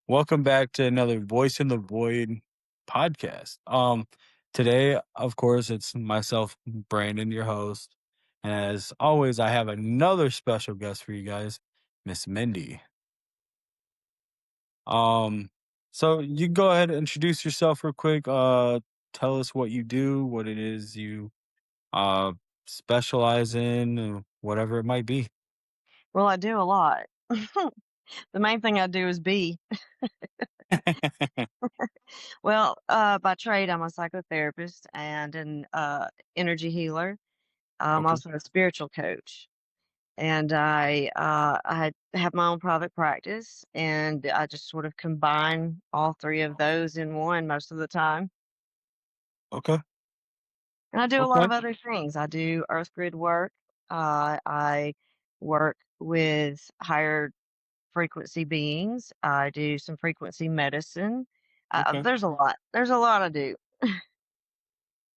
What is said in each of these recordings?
Welcome back to another Voice in the Void podcast. Today, of course, it's myself, Brandon, your host. And as always, I have another special guest for you guys, Miss Mindy. Um, so you go ahead and introduce yourself real quick. Tell us what you do, what it is you uh specialize in, whatever it might be. Well, I do a lot. The main thing I do is be. By trade, I'm a psychotherapist and an energy healer. I'm Okay. also a spiritual coach, and I have my own private practice, and I just sort of combine all three of those in one most of the time. Okay. And I do a lot Okay. of other things. I do earth grid work. I work with higher frequency beings. I do some frequency medicine. Okay. There's a lot. There's a lot I do.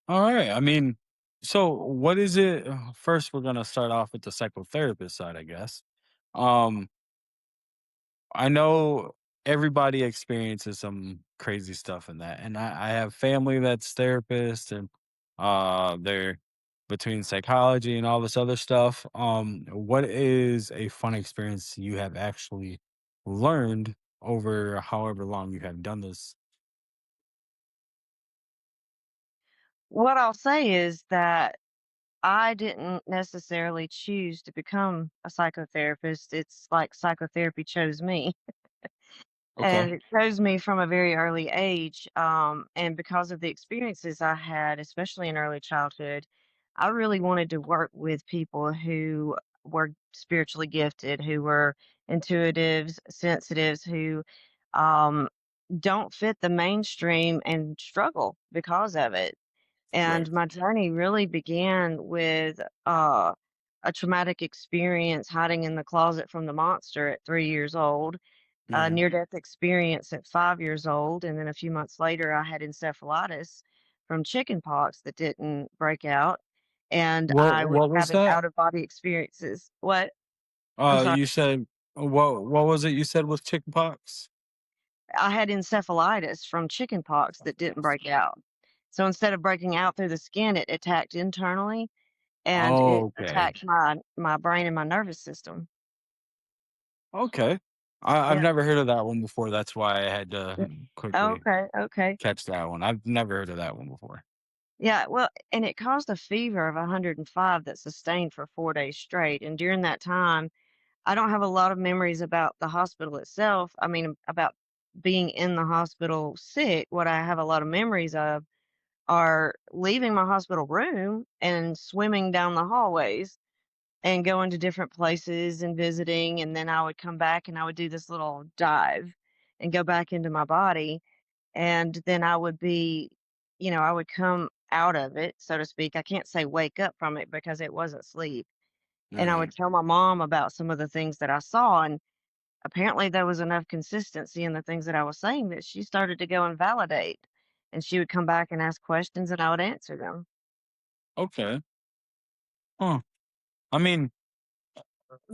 All right. So what is it? First, we're gonna start off with the psychotherapist side, I guess. Um, I know everybody experiences some crazy stuff in that, and I have family that's therapists, and they're between psychology and all this other stuff. What is a fun experience you have actually learned over however long you have done this? What I'll say is that I didn't necessarily choose to become a psychotherapist. It's like psychotherapy chose me. Okay. And it chose me from a very early age. And because of the experiences I had, especially in early childhood, I really wanted to work with people who were spiritually gifted, who were intuitives, sensitives, who um, don't fit the mainstream and struggle because of it. Right. And my journey really began with a traumatic experience hiding in the closet from the monster at 3 years old, a Yeah. near death experience at 5 years old. And then a few months later, I had encephalitis from chicken pox that didn't break out. And I was What was having that? out of body experiences. What? I'm sorry. You said what was it you said with chickenpox? I had encephalitis from chicken pox that didn't break out. So instead of breaking out through the skin, it attacked internally and it Okay. attacked my brain and my nervous system. Okay. I've Yeah. never heard of that one before. That's why I had Yeah. to quickly Okay, okay. catch that one. I've never heard of that one before. Yeah, well, and it caused a fever of 105 that sustained for 4 days straight, and during that time, I don't have a lot of memories about the hospital itself. I mean, about being in the hospital sick. What I have a lot of memories of are leaving my hospital room and swimming down the hallways and going to different places and visiting, and then I would come back and I would do this little dive and go back into my body, and then I would be, I would come out of it, so to speak. I can't say wake up from it because it wasn't sleep, and I would Right. tell my mom about some of the things that I saw, and apparently there was enough consistency in the things that I was saying that she started to go and validate, and she would come back and ask questions and I would answer them. Okay. Huh. I mean,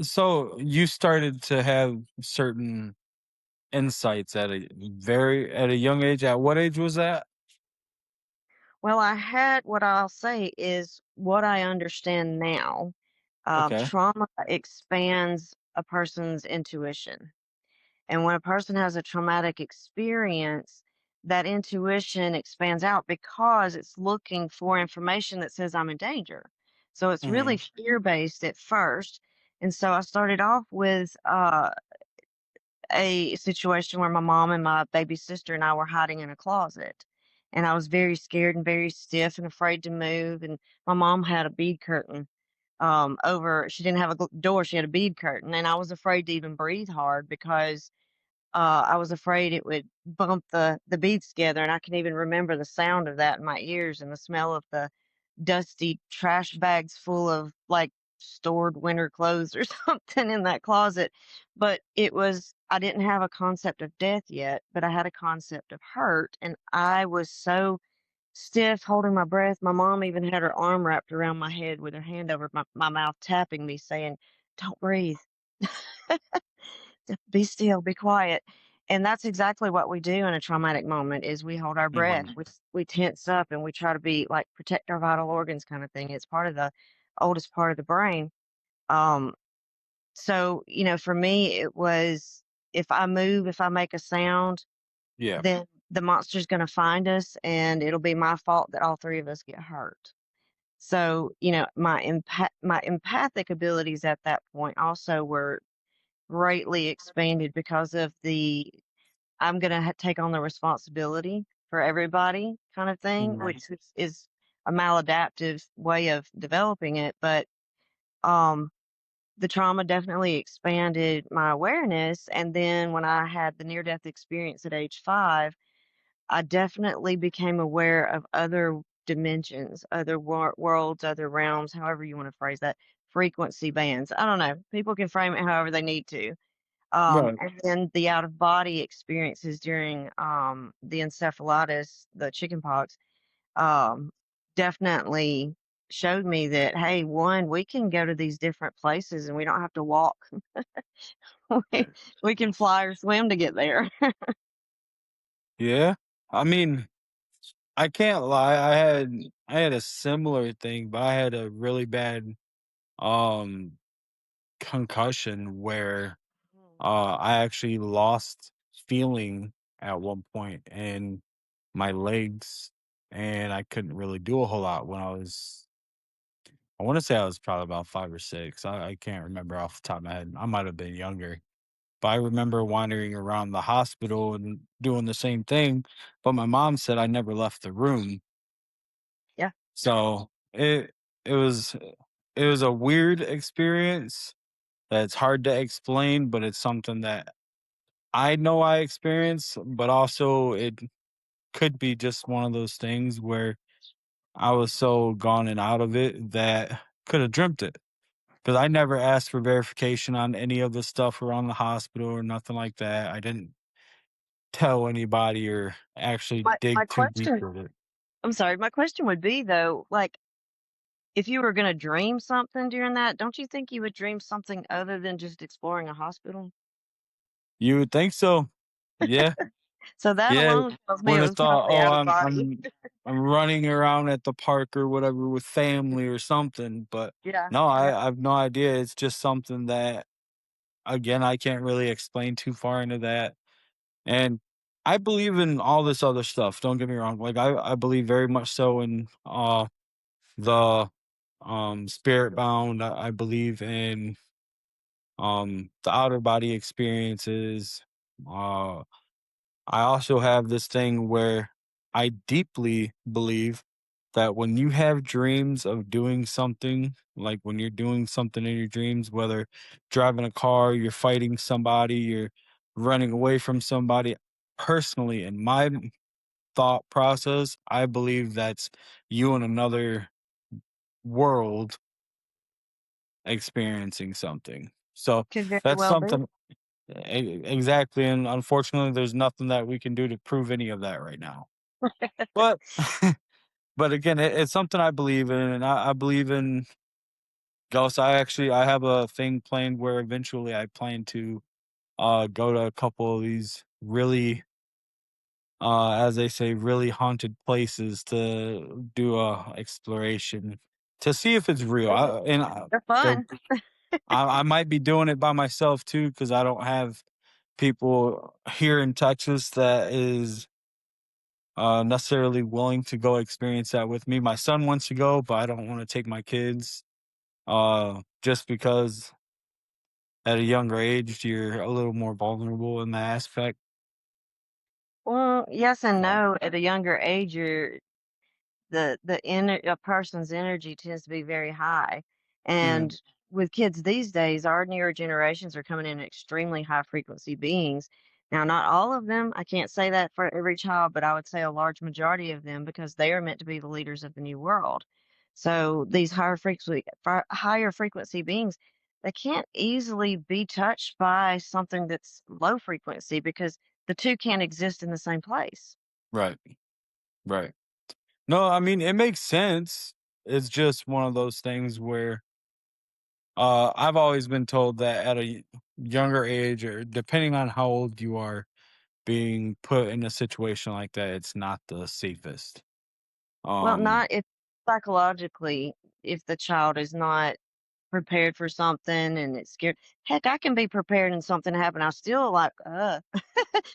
so you started to have certain insights at a young age. At what age was that? Well, I had what I'll say is what I understand now. Okay. Trauma expands a person's intuition. And when a person has a traumatic experience, that intuition expands out because it's looking for information that says I'm in danger. So it's really Hmm. fear based at first. And so I started off with a situation where my mom and my baby sister and I were hiding in a closet. And I was very scared and very stiff and afraid to move. And my mom had a bead curtain over, she didn't have a door, she had a bead curtain. And I was afraid to even breathe hard because I was afraid it would bump the beads together, and I can even remember the sound of that in my ears and the smell of the dusty trash bags full of, like, stored winter clothes or something in that closet. But I didn't have a concept of death yet, but I had a concept of hurt, and I was so stiff, holding my breath. My mom even had her arm wrapped around my head with her hand over my mouth, tapping me, saying, "Don't breathe. Be still, be quiet." And that's exactly what we do in a traumatic moment is we hold our breath. Mhm. We tense up and we try to be like protect our vital organs kind of thing. It's part of the oldest part of the brain. Um, so, for me, it was if I move, if I make a sound, Yeah. then the monster's going to find us and it'll be my fault that all three of us get hurt. So, my empathic abilities at that point also were greatly expanded because of the I'm gonna take on the responsibility for everybody kind of thing, Mhm. which is a maladaptive way of developing it. But um, the trauma definitely expanded my awareness. And then when I had the near death experience at age 5, I definitely became aware of other dimensions, other worlds, other realms, however you want to phrase that, frequency bands. I don't know. People can frame it however they need to. Right. And then the out of body experiences during the encephalitis, the chickenpox, um, definitely showed me that, hey, one, we can go to these different places and we don't have to walk. we, we can fly or swim to get there. Yeah. I mean, I can't lie. I had a similar thing, but I had a really bad um concussion where Mm. I actually lost feeling at one point in my legs, and I couldn't really do a whole lot when I want to say I was probably about 5 or 6. I can't remember off the top of my head. I might have been younger. But I remember wandering around the hospital and doing the same thing. But my mom said I never left the room. Yeah. So it was a weird experience that's hard to explain, but it's something that I know I experienced, but also it could be just one of those things where I was so gone and out of it that could have dreamt it. Because I never asked for verification on any of the stuff around the hospital or nothing like that. I didn't tell anybody or actually My dig too deep question, with it. I'm sorry, my question would be though, like, if you were going to dream something during that, don't you think you would dream something other than just exploring a hospital? You would think so. Yeah. So that Yeah. alone tells me Would it have was thought, probably oh, out of I'm body. I'm I'm running around at the park or whatever with family or something. But Yeah. no, I, Yeah. I have no idea. It's just something that again I can't really explain too far into that. And I believe in all this other stuff. Don't get me wrong. Like I believe very much so in the spirit bound. I believe in the outer body experiences. uh I also have this thing where I deeply believe that when you have dreams of doing something, like when you're doing something in your dreams, whether driving a car, you're fighting somebody, you're running away from somebody, personally in my thought process, I believe that's you in another world experiencing something. So Could very that's well be. something. Exactly, and unfortunately, there's nothing that we can do to prove any of that right now. But but again, it's something I believe in, and I believe in ghosts. I have a thing planned where eventually I plan to go to a couple of these really as they say, really haunted places to do a exploration to see if it's real. They're They're fun. I might be doing it by myself too because I don't have people here in Texas that is necessarily willing to go experience that with me. My son wants to go, but I don't want to take my kids just because at a younger age you're a little more vulnerable in that aspect. Well, yes and So no. At a younger age, a person's energy tends to be very high, yeah, and with kids these days, our newer generations are coming in extremely high frequency beings. Now, not all of them. I can't say that for every child, but I would say a large majority of them because they are meant to be the leaders of the new world. So these higher frequency beings, they can't easily be touched by something that's low frequency because the two can't exist in the same place. right, right. No, I mean it makes sense. It's just one of those things where I've always been told that at a younger age, or depending on how old you are, being put in a situation like that, it's not the safest. Well, Um, not if psychologically, if the child is not prepared for something and it's scared. Heck, I can be prepared and something happen. I still like,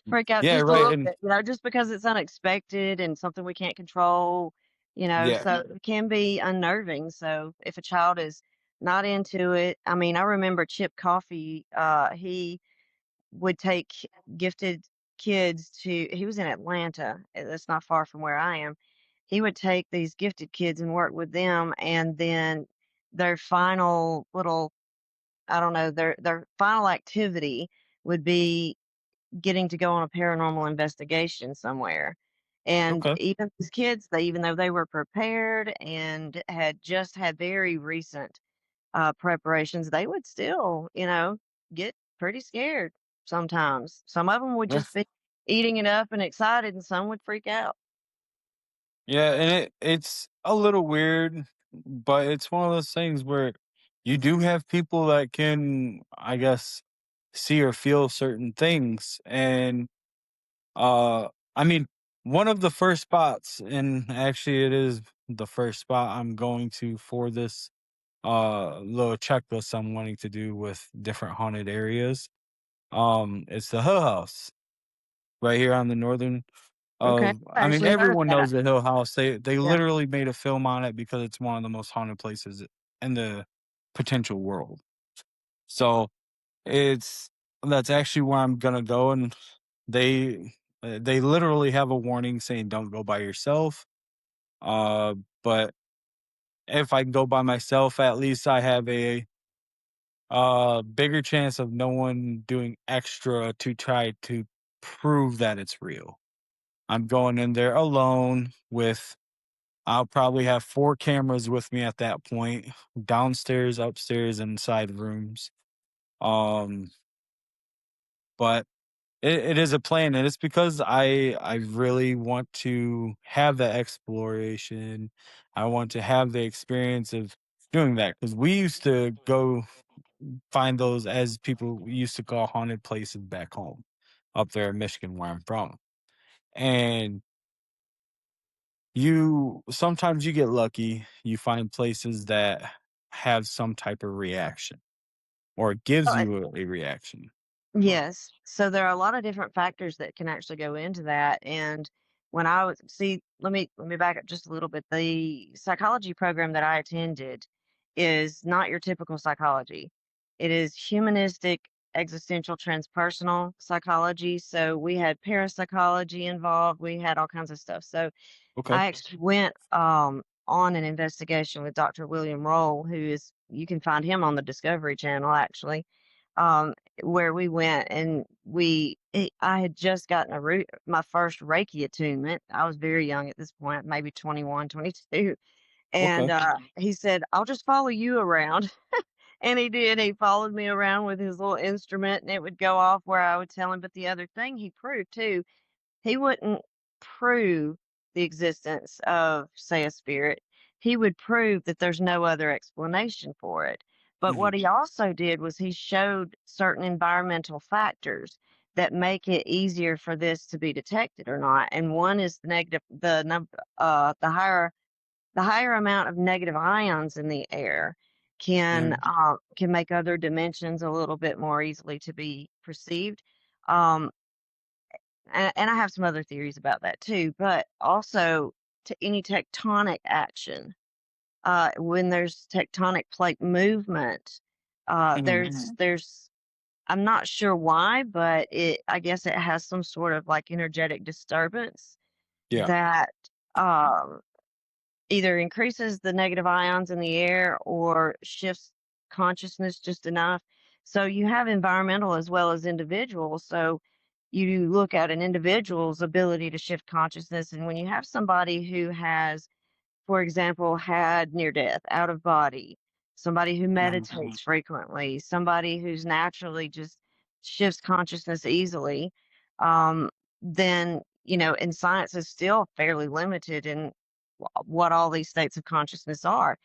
freak out yeah, just a right, little and bit, just because it's unexpected and something we can't control, yeah, so it can be unnerving. So if a child is not into it, I mean, I remember Chip Coffey, he would take gifted kids to, he was in Atlanta, that's not far from where I am. He would take these gifted kids and work with them, and then their final little, I don't know, their final activity would be getting to go on a paranormal investigation somewhere. And okay. even these kids, they, even though they were prepared and had just had very recent preparations, they would still, get pretty scared sometimes. Some of them would Yeah, just be eating it up and excited, and some would freak out. yeah, and it's a little weird, but it's one of those things where you do have people that can, I guess, see or feel certain things, and uh, I mean, one of the first spots, and actually, it is the first spot I'm going to for this little checklist I'm wanting to do with different haunted areas. It's the Hill House right here on the northern Okay, of I I mean, actually heard of everyone that. knows the Hill House. They Yeah. literally made a film on it because it's one of the most haunted places in the potential world. So it's that's actually where I'm gonna go, and they they literally have a warning saying don't go by yourself. Uh, but if I go by myself, at least I have a bigger chance of no one doing extra to try to prove that it's real. I'm going in there alone with I'll probably have 4 cameras with me at that point, downstairs, upstairs, and side rooms. Um, but it is a plan, and it's because I really want to have that exploration. I want to have the experience of doing that because we used to go find those, as people used to call, haunted places back home up there in Michigan where I'm from. And you sometimes you get lucky, you find places that have some type of reaction or it gives Oh, you a reaction. Uh, yes. So there are a lot of different factors that can actually go into that. And when I was, see, let me back up just a little bit. The psychology program that I attended is not your typical psychology. It is humanistic, existential, transpersonal psychology. So we had parapsychology involved. We had all kinds of stuff. So okay. I actually went on an investigation with Dr. William Roll, who is, you can find him on the Discovery Channel actually, where we went, and I had just gotten my first Reiki attunement. I was very young at this point, maybe 21, 22. And Okay. he said, I'll just follow you around. And he did. He followed me around with his little instrument, and it would go off where I would tell him. But the other thing he proved too, he wouldn't prove the existence of, say, a spirit. He would prove that there's no other explanation for it. But Mhm. what he also did was he showed certain environmental factors that make it easier for this to be detected or not. And one is the negative, the higher amount of negative ions in the air Yeah. can make other dimensions a little bit more easily to be perceived. Um, and I have some other theories about that too, but also to any tectonic action, when there's tectonic plate movement, Mhm. there's I'm not sure why, but I guess it has some sort of like energetic disturbance Yeah. that um, either increases the negative ions in the air or shifts consciousness just enough. So you have environmental as well as individual. So you look at an individual's ability to shift consciousness. And when you have somebody who has, for example, had near death, out of body, somebody who Mhm. meditates frequently, somebody who's naturally just shifts consciousness easily, um, then, and science is still fairly limited in what all these states of consciousness are.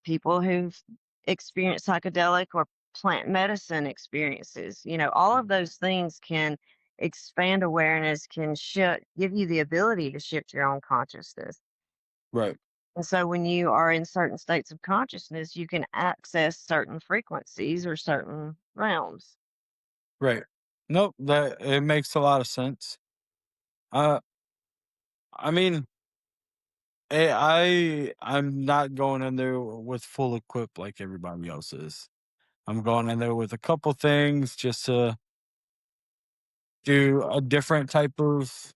People who've experienced psychedelic or plant medicine experiences, all of those things can expand awareness can give you the ability to shift your own consciousness. Right. And so when you are in certain states of consciousness, you can access certain frequencies or certain realms. Right. Nope, that it makes a lot of sense. Uh, I mean, I'm not going in there with full equip like everybody else is. I'm going in there with a couple things just to do a different type of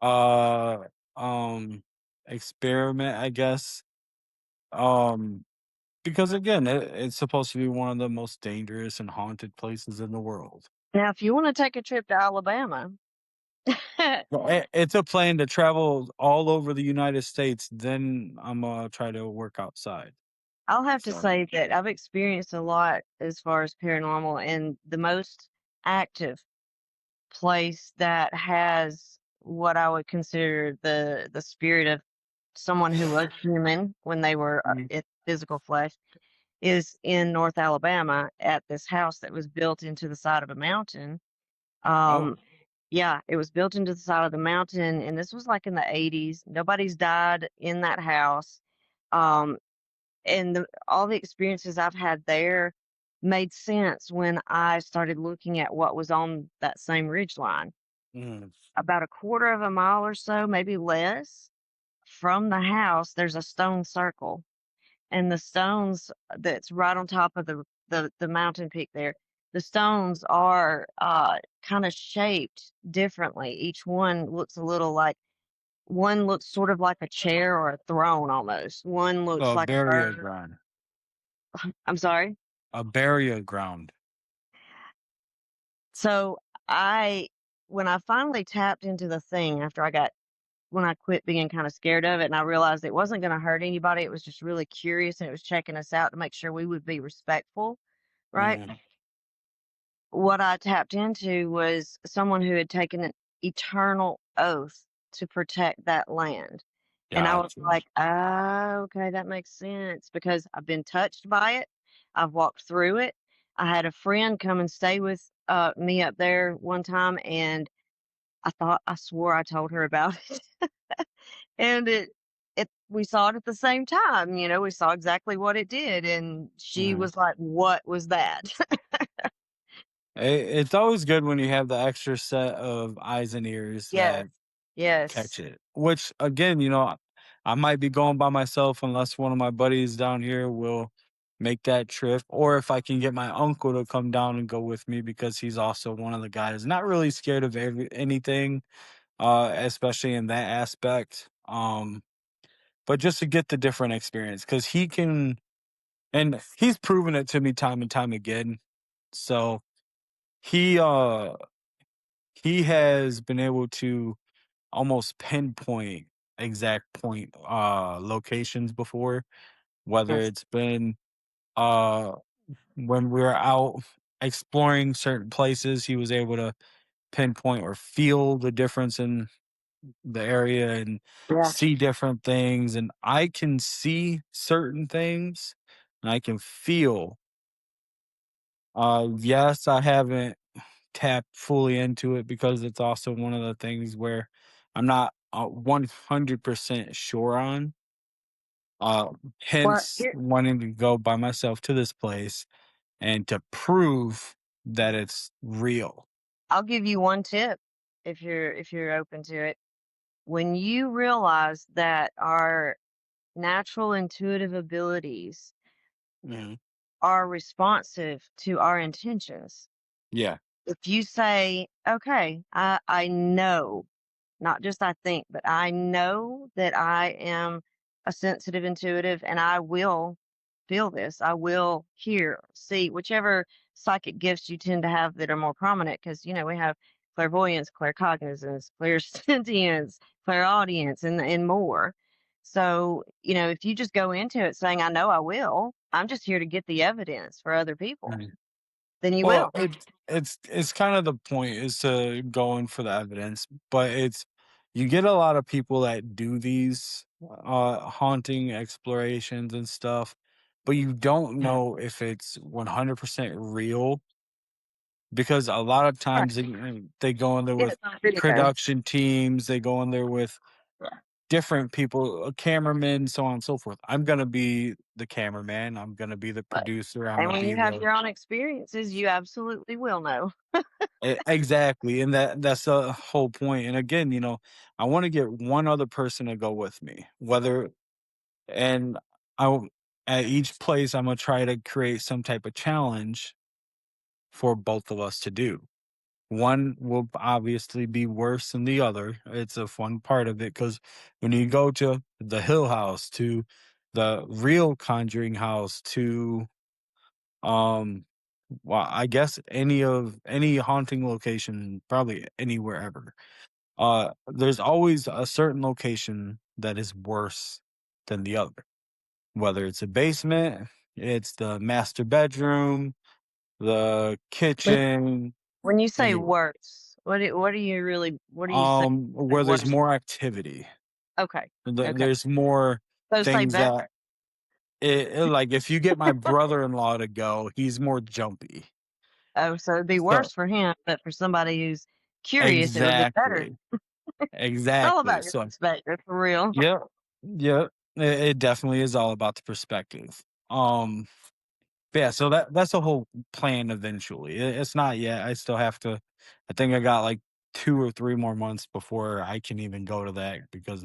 uh um experiment, I guess. Um because again, it's supposed to be one of the most dangerous and haunted places in the world. Now, if you want to take a trip to Alabama, Well, it's a plan to travel all over the United States, then I'm gonna try to work outside. I'll have to So, say that I've experienced a lot as far as paranormal, and the most active place that has what I would consider the spirit of someone who was human when they were mhm. in physical flesh is in North Alabama at this house that was built into the side of a mountain. Oh. Um, yeah, it was built into the side of the mountain, and this was like in the 80s. Nobody's died in that house. Um, and all the experiences I've had there made sense when I started looking at what was on that same ridge line. Mm. About a quarter of a mile or so, maybe less, from the house, there's a stone circle, and the stones that's right on top of the mountain peak there, the stones are, kinda shaped differently. Each one looks a little like one looks sort of like a chair or a throne almost. One looks A like a burial bird. ground. I'm sorry? A burial ground. So, I when I finally tapped into the thing after when I quit being kinda scared of it and I realized it wasn't gonna hurt anybody, it was just really curious and it was checking us out to make sure we would be respectful, right? Mhm. What I tapped into was someone who had taken an eternal oath to protect that land. And I was Gotcha. like, "Oh, okay, that makes sense," because I've been touched by it. I've walked through it. I had a friend come and stay with, me up there one time, and I swore I told her about it. And it we saw it at the same time, we saw exactly what it did, and she Mhm. was like, "What was that?" It's always good when you have the extra set of eyes and ears Yes. that catch Yes. it. Which again, I might be going by myself unless one of my buddies down here will make that trip, or if I can get my uncle to come down and go with me because he's also one of the guys not really scared of anything, especially in that aspect. But just to get the different experience because he can, and he's proven it to me time and time again. So he uh he has been able to almost pinpoint exact point locations before, whether Yes. it's been uh when we're out exploring certain places, he was able to pinpoint or feel the difference in the area and Yeah. see different things, and I can see certain things and I can feel. Yes, I haven't tapped fully into it because it's also one of the things where I'm not 100% sure on. Uh, Well, Hence wanting to go by myself to this place and to prove that it's real. I'll give you one tip if you're open to it. When you realize that our natural intuitive abilities Mhm. are responsive to our intentions, Yeah. if you say, "Okay, I know," not just I think, but I know that I am a sensitive intuitive and I will feel this. I will hear, see, whichever psychic gifts you tend to have that are more prominent, because, we have clairvoyance, claircognizance, clairsentience, clairaudience, and more. So, if you just go into it saying, I know I will, I'm just here to get the evidence for other people, then you Well, will. it's kind of the point is to go in for the evidence, but it's you get a lot of people that do these haunting explorations and stuff, but you don't know if it's 100% real because a lot of Right. times they go in there Yeah, with it's not video. production teams, they go in there with different people, cameramen, so on and so forth. I'm gonna be the cameraman, I'm gonna be the Right. producer, I'm And gonna when be you have the your own experiences, you absolutely will know. exactly, and that's the whole point. And again, I wanna get one other person to go with me, whether and I w at each place, Imma try to create some type of challenge for both of us to do. One will obviously be worse than the other. It's a fun part of it because when you go to the Hill House, to the real Conjuring House, to um, well, I guess any haunting location, probably anywhere ever. There's always a certain location that is worse than the other. Whether it's a basement, it's the master bedroom, the When kitchen, when you say the worse, what do you really what do you say where there's worse? more activity. Okay. Okay. There's more So say things better. that like, if you get my brother-in-law to go, he's more jumpy. Oh, so it'd be So worse for him, but for somebody who's curious, it would be better. exactly, It's all exactly. about your So perspective for real. yep, yep. It definitely is all about the perspective. But yeah, so that's the whole plan eventually. It's not yet. I still have to. I think I got like 2 or 3 more months before I can even go to that because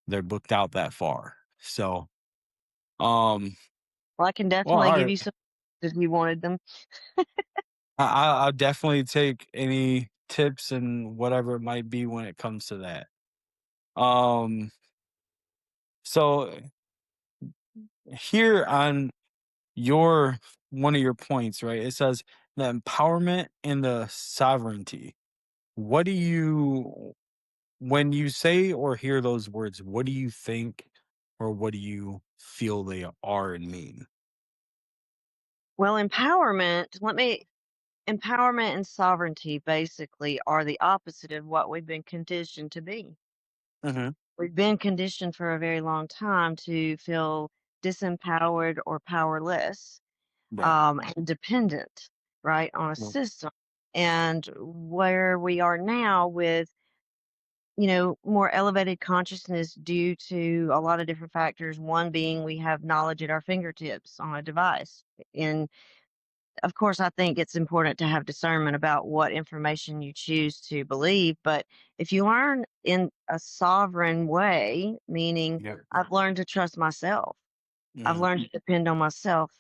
they're booked out that far. So um, Well, I can well, definitely all give right. you some if you wanted them. I'll definitely take any tips and whatever it might be when it comes to that. Um, so here on your one of your points, right? It says the empowerment and the sovereignty. What do you when you say or hear those words, what do you think or what do you feel they are and mean? Well, empowerment and sovereignty basically are the opposite of what we've been conditioned to be. Mhm. We've been conditioned for a very long time to feel disempowered or powerless, Right. and dependent, right, on a Well, system. And where we are now with, more elevated consciousness due to a lot of different factors. One being we have knowledge at our fingertips on a device. And of course, I think it's important to have discernment about what information you choose to believe. But if you learn in a sovereign way, meaning yep. I've learned to trust myself, I've Mhm. learned to depend on myself.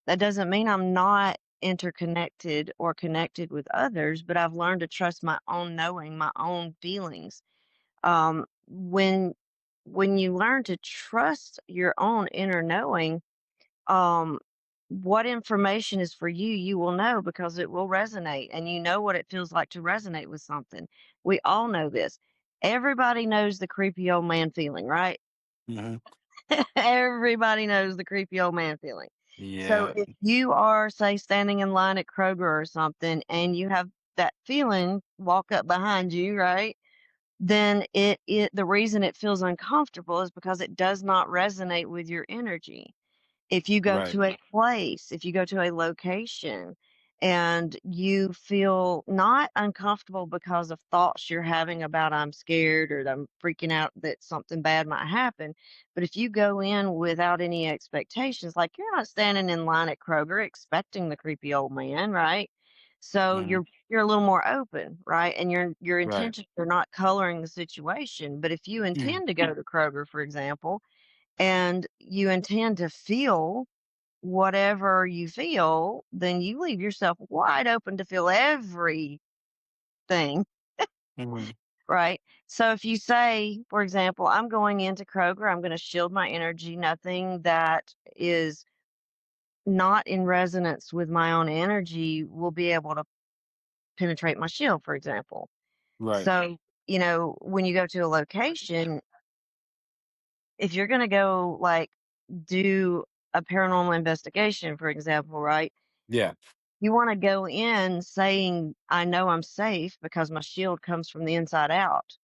That doesn't mean I'm not interconnected or connected with others, but I've learned to trust my own knowing, my own feelings. When you learn to trust your own inner knowing, um, what information is for you, you will know because it will resonate, and you know what it feels like to resonate with something. We all know this. Everybody knows the creepy old man feeling, right? Mhm. Everybody knows the creepy old man feeling. So Yeah. if you are, say, standing in line at Kroger or something, and you have that feeling walk up behind you, right? Then the reason it feels uncomfortable is because it does not resonate with your energy. If you go Right. to a place, if you go to a location and you feel not uncomfortable because of thoughts you're having about I'm scared or I'm freaking out that something bad might happen, but if you go in without any expectations, like you're not standing in line at Kroger expecting the creepy old man, right? So Mhm. you're a little more open, right? And your Right. intentions are not coloring the situation. But if you Mhm. intend to go to Kroger, for example, and you intend to feel whatever you feel, then you leave yourself wide open to feel everything, Mhm. right? So if you say, for example, I'm going into Kroger, I'm going to shield my energy, nothing that is not in resonance with my own energy will be able to penetrate my shield, for example. Right. So, when you go to a location, if you're going to go like do a paranormal investigation, for example, right? Yeah. You want to go in saying, I know I'm safe because my shield comes from the inside out.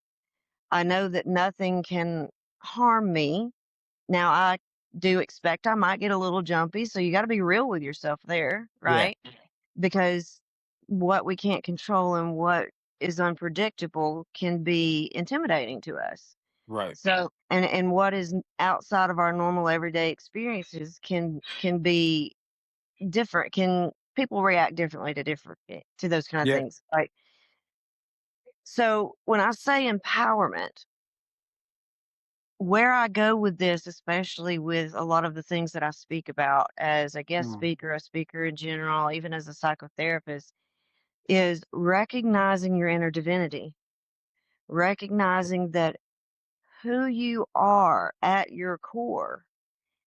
I know that nothing can harm me. Now, I do expect I might get a little jumpy. So you got to be real with yourself there, Yeah. right? Because what we can't control and what is unpredictable can be intimidating to us. Right. So, and what is outside of our normal everyday experiences can be different. Can people react differently to different to those kind of Yeah. things? Like, so when I say empowerment, where I go with this, especially with a lot of the things that I speak about as a guest Mm. speaker, a speaker in general, even as a psychotherapist, is recognizing your inner divinity, recognizing that who you are at your core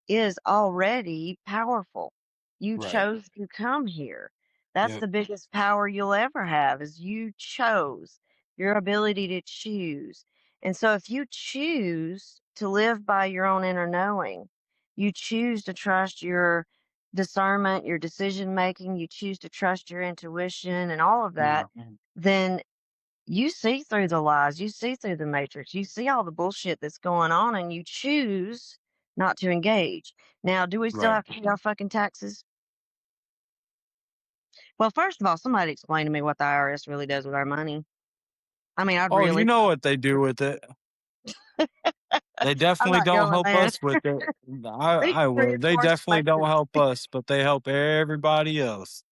is already powerful. You Right. chose to come here. That's Yep. the biggest power you'll ever have is you chose your ability to choose. And so if you choose to live by your own inner knowing, you choose to trust your discernment, your decision making, you choose to trust your intuition and all of that, Mhm. then you see through the lies, you see through the matrix, you see all the bullshit that's going on, and you choose not to engage. Now, do we still Right. have to pay our fucking taxes? Well, first of all, somebody explain to me what the IRS really does with our money. I mean, I'd Oh, you really, know what they do with it. They I'm definitely not don't going help there. us with it. They I would. They reinforce the definitely don't matrix. help us, but they help everybody else.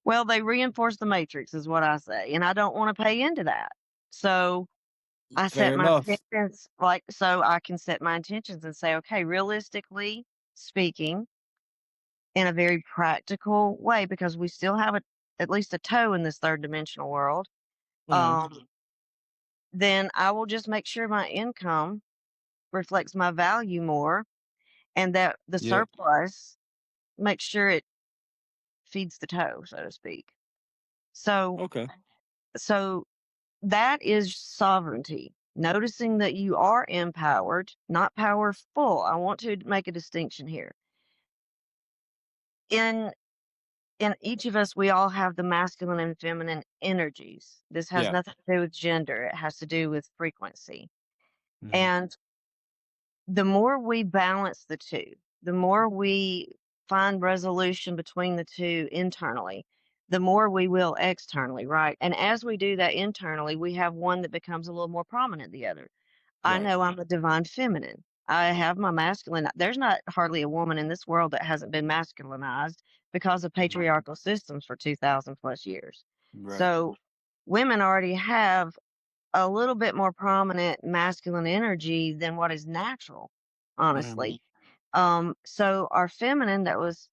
Well, they reinforce the matrix, is what I say, and I don't want to pay into that. So I Fair set my enough. intentions like so I can set my intentions and say, okay, realistically speaking, in a very practical way because we still have at least a toe in this third dimensional world, Mhm. then I will just make sure my income reflects my value more and that the Yep. surplus makes sure it feeds the toe, so to speak. So, Okay. so that is sovereignty. Noticing that you are empowered, not powerful. I want to make a distinction here. In in each of us, we all have the masculine and feminine energies. This has Yeah. nothing to do with gender, it has to do with frequency. Mhm. And the more we balance the two, the more we find resolution between the two internally, the more we will externally, right? And as we do that internally, we have one that becomes a little more prominent than the other. I Right. know I'm a divine feminine. I have my masculine. There's not hardly a woman in this world that hasn't been masculinized because of Mhm. patriarchal systems for 2,000 plus years. Right. So women already have a little bit more prominent masculine energy than what is natural, Mhm. honestly. So our feminine that was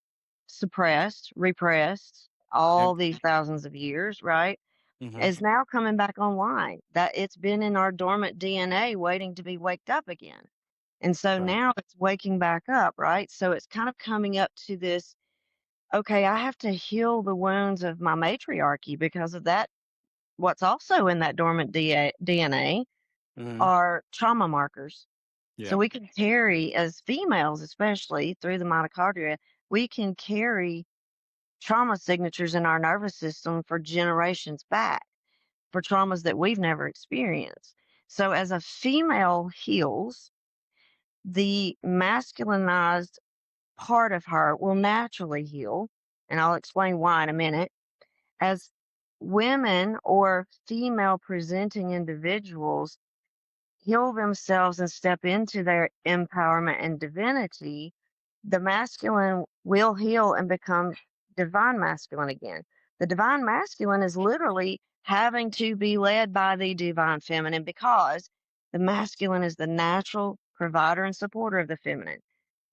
suppressed, repressed Yep. all these thousands of years, right? Mhm. Is now coming back online. That it's been in our dormant DNA waiting to be waked up again. And so Right. now it's waking back up, right? So it's kind of coming up to this, okay, I have to heal the wounds of my matriarchy because of that. What's also in that dormant DNA Mhm. are trauma markers. So Yeah. we can carry, as females, especially through the mitochondria, we can carry trauma signatures in our nervous system for generations back for traumas that we've never experienced. So as a female heals, the masculinized part of her will naturally heal. And I'll explain why in a minute. As women or female presenting individuals heal themselves and step into their empowerment and divinity, the masculine will heal and become divine masculine again. The divine masculine is literally having to be led by the divine feminine because the masculine is the natural provider and supporter of the feminine.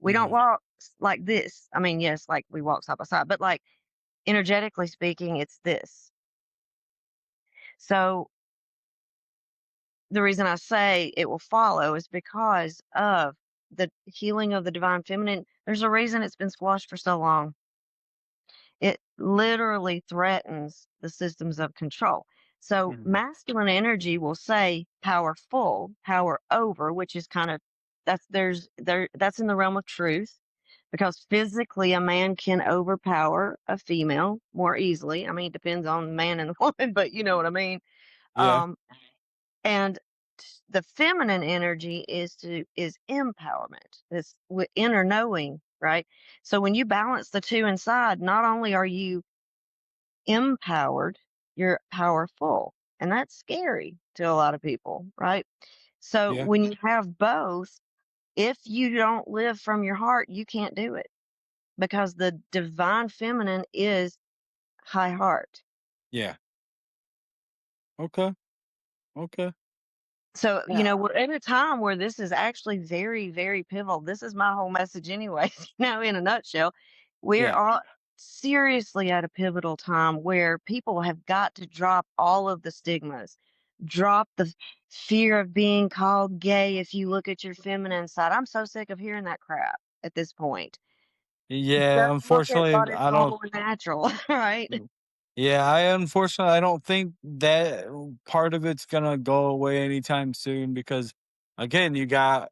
We don't Mhm. walk like this. I mean, yes, like we walk side by side, but like energetically speaking, it's this. So the reason I say it will follow is because of the healing of the divine feminine. There's a reason it's been squashed for so long. It literally threatens the systems of control. So Mhm. masculine energy will say powerful, power over, which is kind of that's in the realm of truth because physically a man can overpower a female more easily. I mean, it depends on the man and the woman, but you know what I mean. Yeah. Um, and the feminine energy is empowerment. It's inner knowing, right? So when you balance the two inside, not only are you empowered, you're powerful. And that's scary to a lot of people, right? So Yeah. when you have both, if you don't live from your heart, you can't do it because the divine feminine is high heart. Yeah. Okay. Okay. So, Yeah. we're in a time where this is actually very, very pivotal. This is my whole message, anyways, in a nutshell. We're Yeah. all seriously at a pivotal time where people have got to drop all of the stigmas, drop the fear of being called gay if you look at your feminine side. I'm so sick of hearing that crap at this point. Yeah. Just look at what Unfortunately, is I don't. normal and natural, right? Yeah, I don't think that part of it's gonna go away anytime soon because, again, you got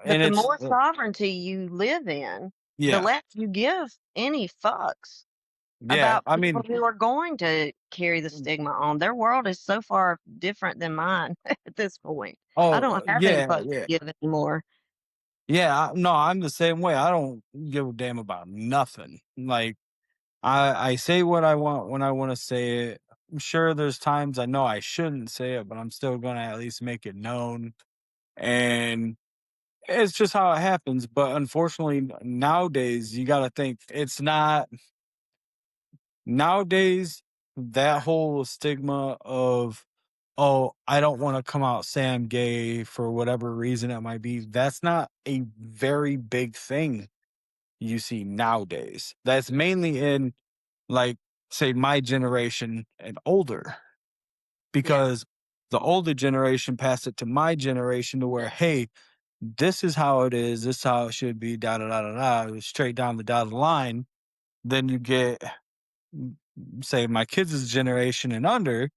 But and the it's more sovereignty you live in, the yeah, less you give any fucks yeah. about I people mean, who are going to carry the stigma on. Their world is so far different than mine at this point. I oh don't have any yeah, fucks yeah, to give anymore. yeah. No, I'm the same way. I don't give a damn about nothing. Like I say what I want when I want to say it. I'm sure there's times I know I shouldn't say it, but I'm still gonna at least make it known. And it's just how it happens. But unfortunately, nowadays, you got to think it's not nowadays that whole stigma of, oh, I don't want to come out say I'm gay for whatever reason it might be. That's not a very big thing you see nowadays. That's mainly in, like, say, my generation and older, Yeah, because the older generation passed it to my generation to where, hey, this is how it is, this is how it should be, da da da da da, straight down the dotted line. Then you get, say, my kids' generation and under,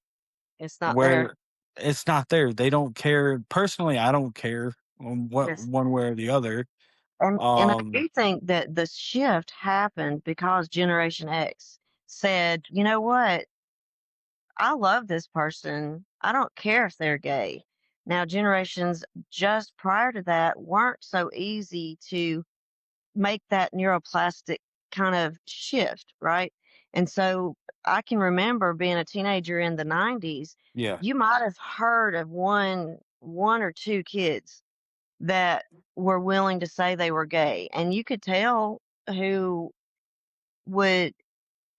it's not there. where it's not there. They don't care. Personally, I don't care on what Yes. one way or the other. And I Um, do think that the shift happened because Generation X said, you know what? I love this person. I don't care if they're gay. Now, generations just prior to that weren't so easy to make that neuroplastic kind of shift, right? And so I can remember being a teenager in the 90s, yeah, you might have heard of one or two kids that were willing to say they were gay, and you could tell who would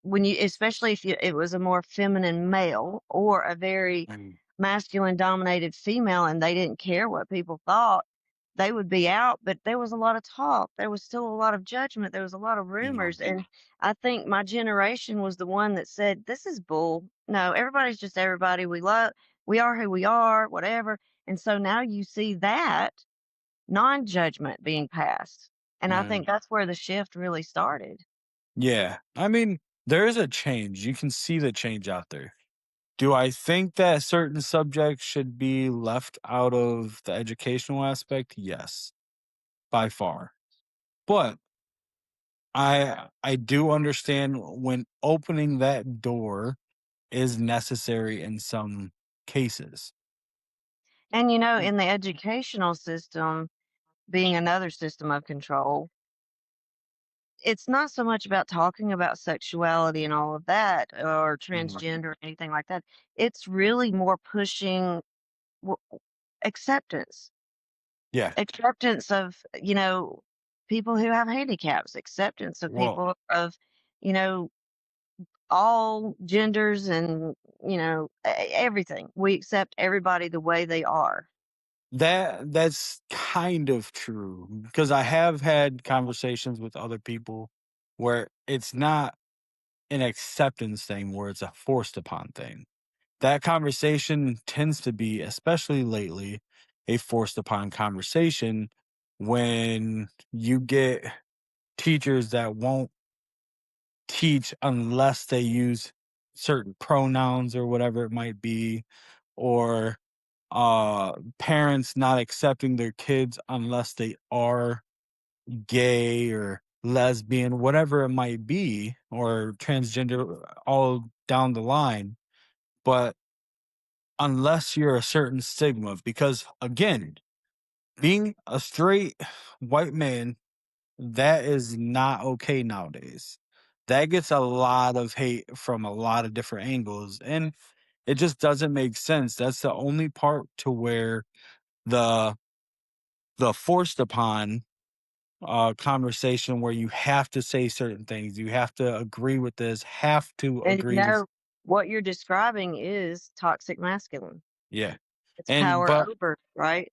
when you especially if it was a more feminine male or a very mm, masculine dominated female and they didn't care what people thought, they would be out, but there was a lot of talk. There was still a lot of judgment. There was a lot of yeah, rumors. And I think my generation was the one that said, this is bull. No, everybody's just everybody. We are who we are, whatever. And so now you see that non judgment being passed. And I mm, think that's where the shift really started. yeah. I mean, there is a change. You can see the change out there. Do I think that certain subjects should be left out of the educational aspect? Yes, by far. But I do understand when opening that door is necessary in some cases. And, in the educational system, being another system of control, it's not so much about talking about sexuality and all of that or Mhm. transgender or anything like that. It's really more pushing w- acceptance, Yeah. acceptance of, people who have handicaps, acceptance of Well, people of, you know, all genders and, everything. We accept everybody the way they are. that's kind of true because I have had conversations with other people where it's not an acceptance thing, where it's a forced upon thing. That conversation tends to be, especially lately, a forced upon conversation when you get teachers that won't teach unless they use certain pronouns or whatever it might be, or parents not accepting their kids unless they are gay or lesbian, whatever it might be, or transgender, all down the line. But unless you're a certain stigma, because again, being a straight white man, that is not okay nowadays. that gets a lot of hate from a lot of different angles, and it just doesn't make sense. That's the only part to where the forced upon conversation where you have to say certain things, you have to agree with this, have to And agree with. what you're describing is toxic masculine. Yeah. It's And power but over, right?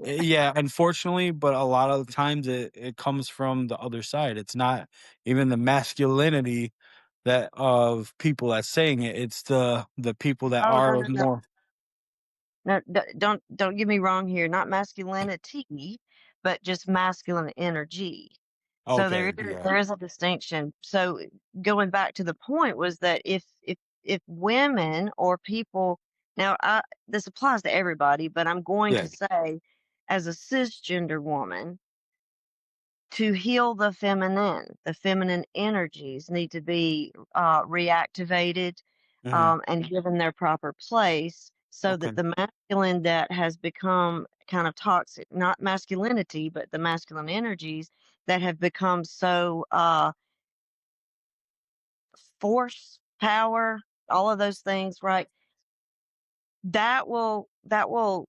yeah, unfortunately, but a lot of the times it comes from the other side. It's not even the masculinity that of people that's saying it. It's the people that Oh, no, are no, no. more. No, don't get me wrong here, not masculinity, but just masculine energy. So Okay, yeah. there is a distinction. So going back to the point was that if women or people now this applies to everybody, but I'm going Yeah. to say as a cisgender woman, to heal the feminine energies need to be reactivated Mhm. and given their proper place so that Okay. the masculine that has become kind of toxic, not masculinity, but the masculine energies that have become so force, power, all of those things, right? That will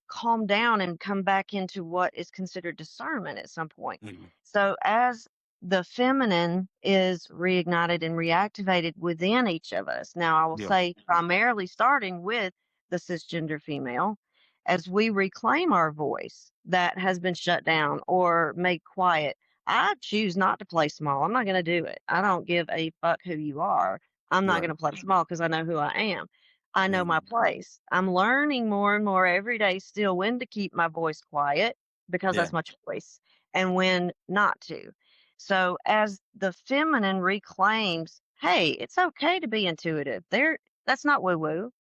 calm down and come back into what is considered discernment at some point. Mhm. So as the feminine is reignited and reactivated within each of us. Now I will Yeah. say primarily starting with the cisgender female, as we reclaim our voice that has been shut down or made quiet. I choose not to play small. I'm not going to do it. I don't give a fuck who you are. I'm not going Right. to play small because I know who I am. I know my Mhm. place. I'm learning more and more every day still when to keep my voice quiet because Yeah. that's my choice and when not to. So as the feminine reclaims, hey, it's okay to be intuitive. That's not woo woo.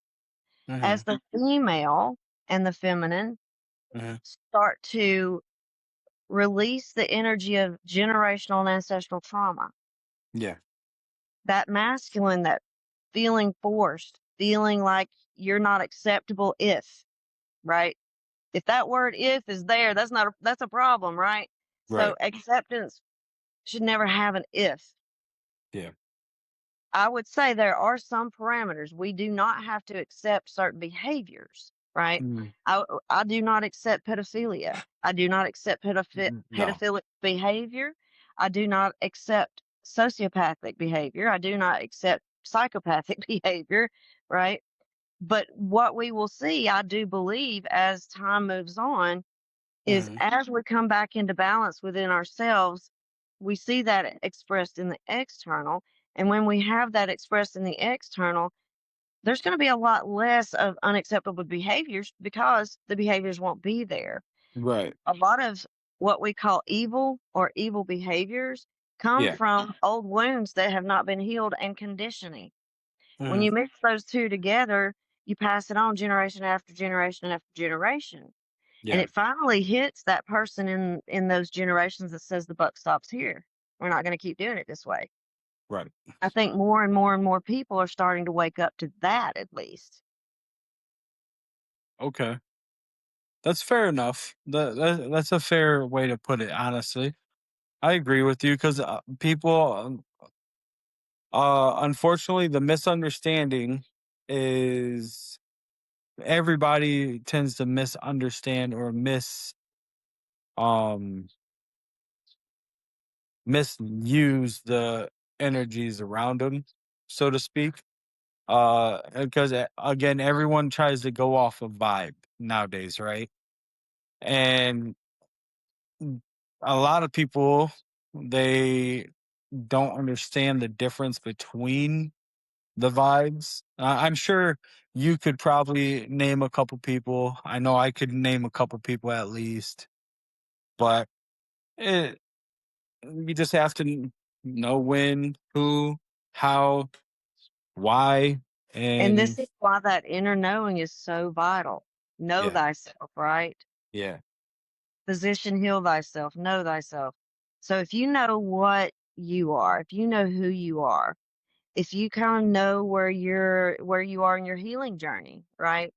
As Mhm. the female and the feminine Mhm. start to release the energy of generational and ancestral trauma, Yeah. that masculine, that feeling forced, feeling like you're not acceptable if, right? If that word if is there, that's a problem, right? So Right. acceptance should never have an if. Yeah. I would say there are some parameters. We do not have to accept certain behaviors, right? Mhm. I do not accept pedophilia. I do not accept No. pedophilic behavior. I do not accept sociopathic behavior. I do not accept psychopathic behavior, right? But what we will see, I do believe, as time moves on, is Mhm. as we come back into balance within ourselves, we see that expressed in the external. And when we have that expressed in the external, there's going to be a lot less of unacceptable behaviors because the behaviors won't be there. Right. A lot of what we call evil or evil behaviors come Yeah. from old wounds that have not been healed and conditioning. When Mhm. you mix those two together, you pass it on generation after generation after generation. And Yeah. it finally hits that person in those generations that says the buck stops here. We're not going to keep doing it this way. Right. I think more and more and more people are starting to wake up to that at least. Okay. That's fair enough. That's a fair way to put it, honestly. I agree with you because people, unfortunately, the misunderstanding is everybody tends to misunderstand or um, misuse the energies around them, so to speak. Because again, everyone tries to go off of vibe nowadays, right? And a lot of people, they don't understand the difference between the vibes. I'm sure you could probably name a couple people. I know I could name a couple people at least, but it, you just have to know when, who, how, why, And and this is why that inner knowing is so vital. Know yeah, thyself, right? yeah, Physician, heal thyself, know thyself. So if you know what you are, if you know who you are, if you kind of know where you are in your healing journey, right?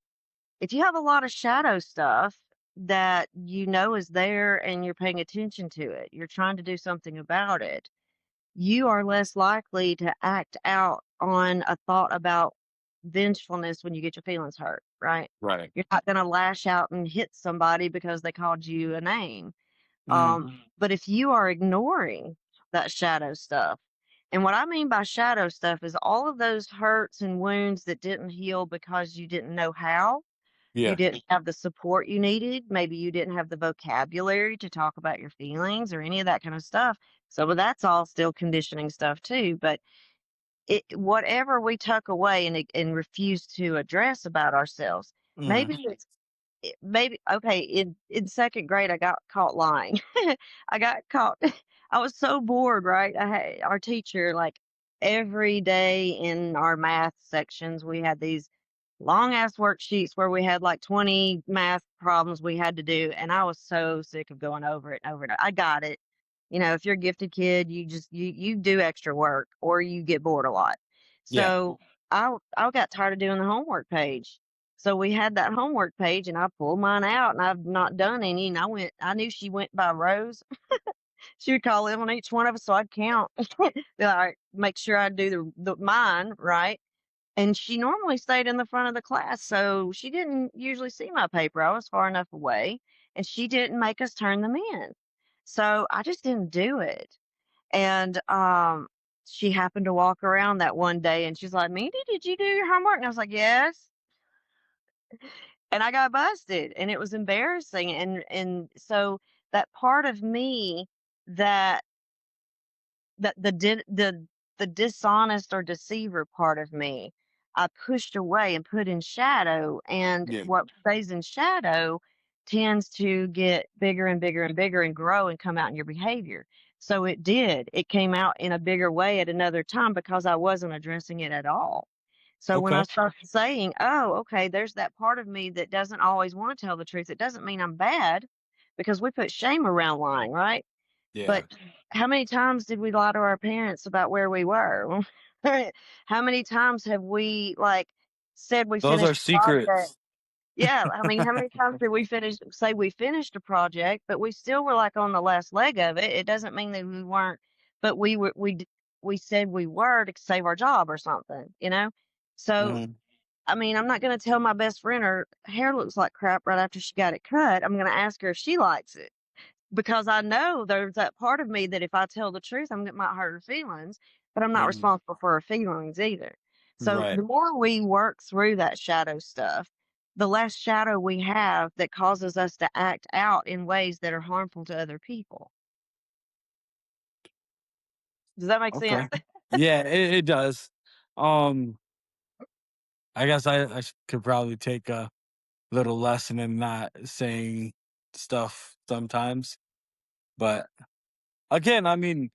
If you have a lot of shadow stuff that you know is there and you're paying attention to it, you're trying to do something about it, you are less likely to act out on a thought about vengefulness when you get your feelings hurt, right? Right. You're not going to lash out and hit somebody because they called you a name. Mhm. But if you are ignoring that shadow stuff, and what I mean by shadow stuff is all of those hurts and wounds that didn't heal because you didn't know how, you Yeah. didn't have the support you needed, maybe you didn't have the vocabulary to talk about your feelings or any of that kind of stuff. So, that's all still conditioning stuff too. But whatever we tuck away and refuse to address about ourselves, Mhm. maybe maybe okay, in 2nd grade, I got caught lying. I got caught I was so bored, right? I had our teacher, like, every day in our math sections, we had these long ass worksheets where we had, like, 20 math problems we had to do, and I was so sick of going over it and over it. I got it. If you're a gifted kid, you do extra work or you get bored a lot. Yeah. So, I got tired of doing the homework page. So we had that homework page and I pulled mine out and I've not done any and I knew she went by rows. She would call in on each one of us so I'd count. Be like, "All right, make sure I do the mine right." And she normally stayed in the front of the class, so she didn't usually see my paper. I was far enough away and she didn't make us turn them in. So I just didn't do it. And she happened to walk around that one day and she's like, "Mindy, did you do your homework?" And I was like, "Yes." And I got busted, and it was embarrassing, and so that part of me that that the dishonest or deceiver part of me, I pushed away and put in shadow, and Yeah. what stays in shadow tends to get bigger and bigger and bigger and grow and come out in your behavior. So it did. It came out in a bigger way at another time because I wasn't addressing it at all. So when I Okay. started saying, "Oh, okay, there's that part of me that doesn't always want to tell the truth," it doesn't mean I'm bad because we put shame around lying, right? Yeah. But how many times did we lie to our parents about where we were? How many times have we, like, said we Those are finished a project? secrets. Yeah, I mean, how many times did we say we finished a project, but we still were, like, on the last leg of it? It doesn't mean that we weren't, but we said we were to save our job or something, you know? So, Mhm. I mean, I'm not gonna tell my best friend her hair looks like crap right after she got it cut. I'm gonna ask her if she likes it because I know there's that part of me that if I tell the truth, it might hurt her feelings, but I'm not Mhm. responsible for her feelings either. So Right. the more we work through that shadow stuff, the less shadow we have that causes us to act out in ways that are harmful to other people. Does that make sense? Okay. Yeah, it does. Um, I guess could probably take a little lesson in not saying stuff sometimes, but again, I mean,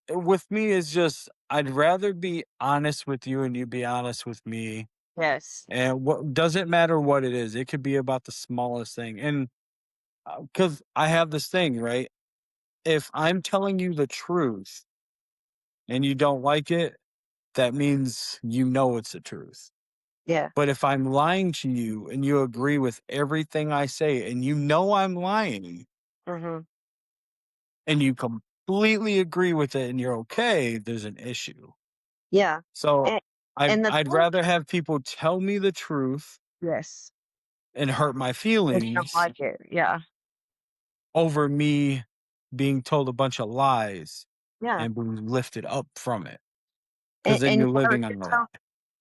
with me is just I'd rather be honest with you and you be honest with me. Yes. And what doesn't matter what it is, it could be about the smallest thing. And because I have this thing, right? If I'm telling you the truth and you don't like it, that means you know it's the truth. Yeah. But if I'm lying to you and you agree with everything I say and you know I'm lying Mhm. and you completely agree with it and you're okay, there's an issue. Yeah. So And I'd and the I'd truth, rather have people tell me the truth yes. and hurt my And you don't feelings like it. Yeah. over me being told a bunch of lies Yeah. and being lifted up from it. Because And then and you're you know, living on the lie.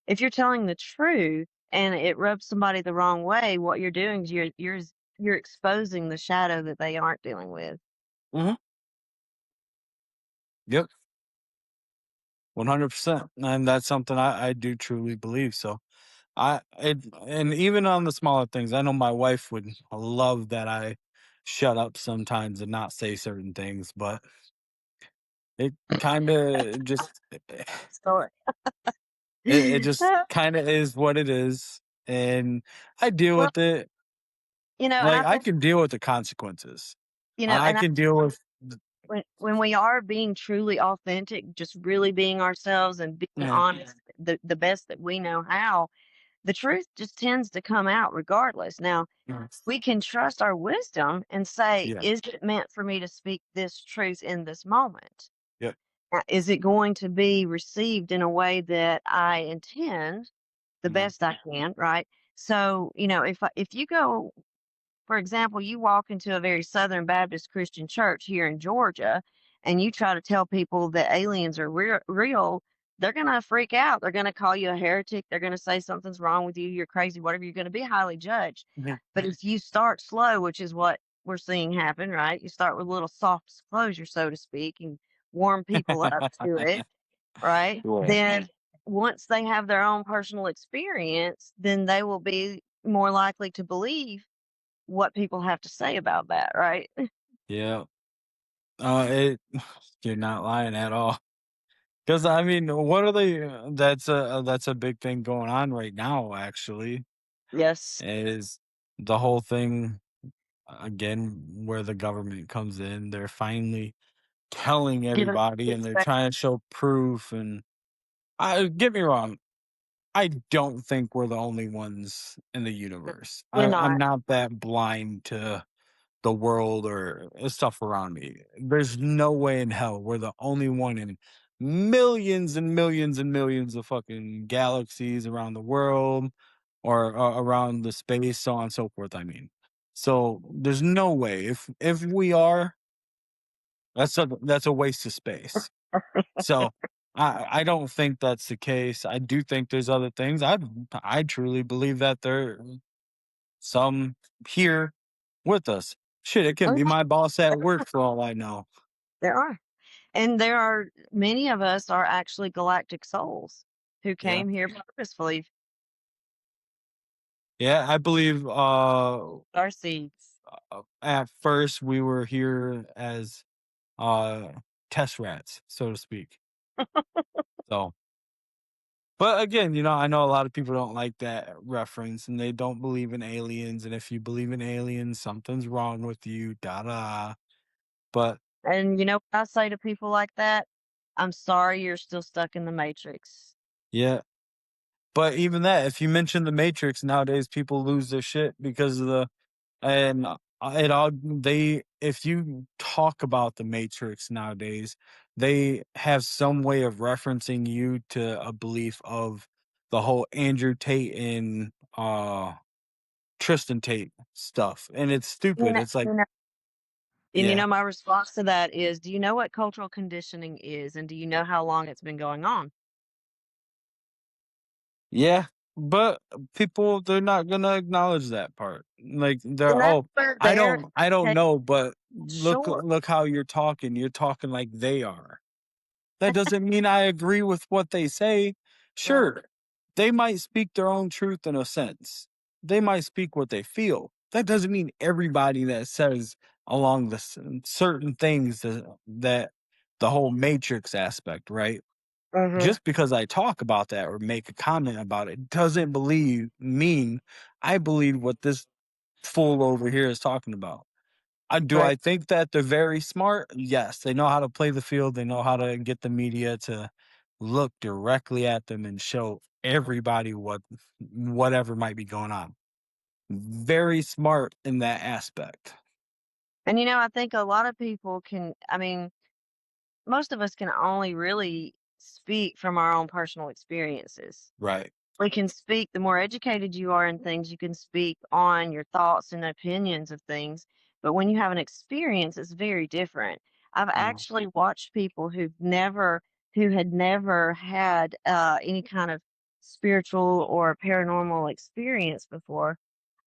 if you're telling the truth and it rubs somebody the wrong way, what you're doing is you're exposing the shadow that they aren't dealing with. Mhm. Yep. 100%. And that's something I do truly believe. So and even on the smaller things, I know my wife would love that I shut up sometimes and not say certain things, but it kind of just So, it just kind of is what it is, and I deal well, with it. and I Like I think can deal with the consequences. I and I can deal with. when we are being truly authentic, just really being ourselves and being Yeah. honest, the best that we know how, the truth just tends to come out regardless. Now, Yeah. we can trust our wisdom and say, Yeah. "Is it meant for me to speak this truth in this moment?" Is it going to be received in a way that I intend the Mhm. best I can, right? So, if you go, for example, you walk into a very Southern Baptist Christian church here in Georgia and you try to tell people that aliens are real, they're going to freak out. They're going to call you a heretic. They're going to say something's wrong with you. You're crazy, whatever. You're going to be highly judged. Mhm. But if you start slow, which is what we're seeing happen, right? You start with a little soft disclosure, so to speak, and warm people up to it, right? Yeah. Then once they have their own personal experience, then they will be more likely to believe what people have to say about that, right? Yeah. It you're not lying at all. Because I mean, what are they that's a big thing going on right now, actually, Yes. is the whole thing, again, where the government comes in. They're finally telling Give us everybody, and they're respect. trying to show proof, and I get me wrong, I don't think we're the only ones in the universe. We're I'm not. not that blind to the world or stuff around me. There's no way in hell we're the only one in millions and millions and millions of fucking galaxies around the world or around the space, so on and so forth. I mean, so there's no way. If we are, that's a waste of space. So I don't think that's the case. I do think there's other things. I truly believe that there some here with us. Shit, it could Oh, be yeah, my boss at work for all I know. there are. And there are many of us are actually galactic souls who Yeah. came here purposefully, Yeah, I believe our seeds. at first we were here as uh test rats, so to speak. So but again, I know a lot of people don't like that reference and they don't believe in aliens. And if you believe in aliens, something's wrong with you, da da. But And you know what I say to people like that? I'm sorry you're still stuck in the matrix. yeah, but even that, if you mention the Matrix nowadays, people lose their shit because of the and it all they if you talk about the Matrix nowadays, they have some way of referencing you to a belief of the whole Andrew Tate and Tristan Tate stuff. And it's You stupid. know, It's like, you know, and yeah, my response to that is, do you know what cultural conditioning is? And do you know how long it's been going on? yeah. But people they're not gonna acknowledge that part. Like they're And that's oh, where I their don't I don't education know, but short. look how you're talking. You're talking like they are. That doesn't mean I agree with what they say. Right. Sure, they might speak their own truth in a sense. They might speak what they feel. That doesn't mean everybody that says along the certain things that the whole matrix aspect, right? Mhm. Just because I talk about that or make a comment about it doesn't believe mean I believe what this fool over here is talking about. Do Right. I think that they're very smart? Yes, they know how to play the field. They know how to get the media to look directly at them and show everybody whatever might be going on. Very smart in that aspect. And I think a lot of people can, I mean, most of us can only really speak from our own personal experiences. Right. We can speak, the more educated you are in things, you can speak on your thoughts and opinions of things. But when you have an experience, it's very different. I've Mhm. actually watched people who had never had any kind of spiritual or paranormal experience before,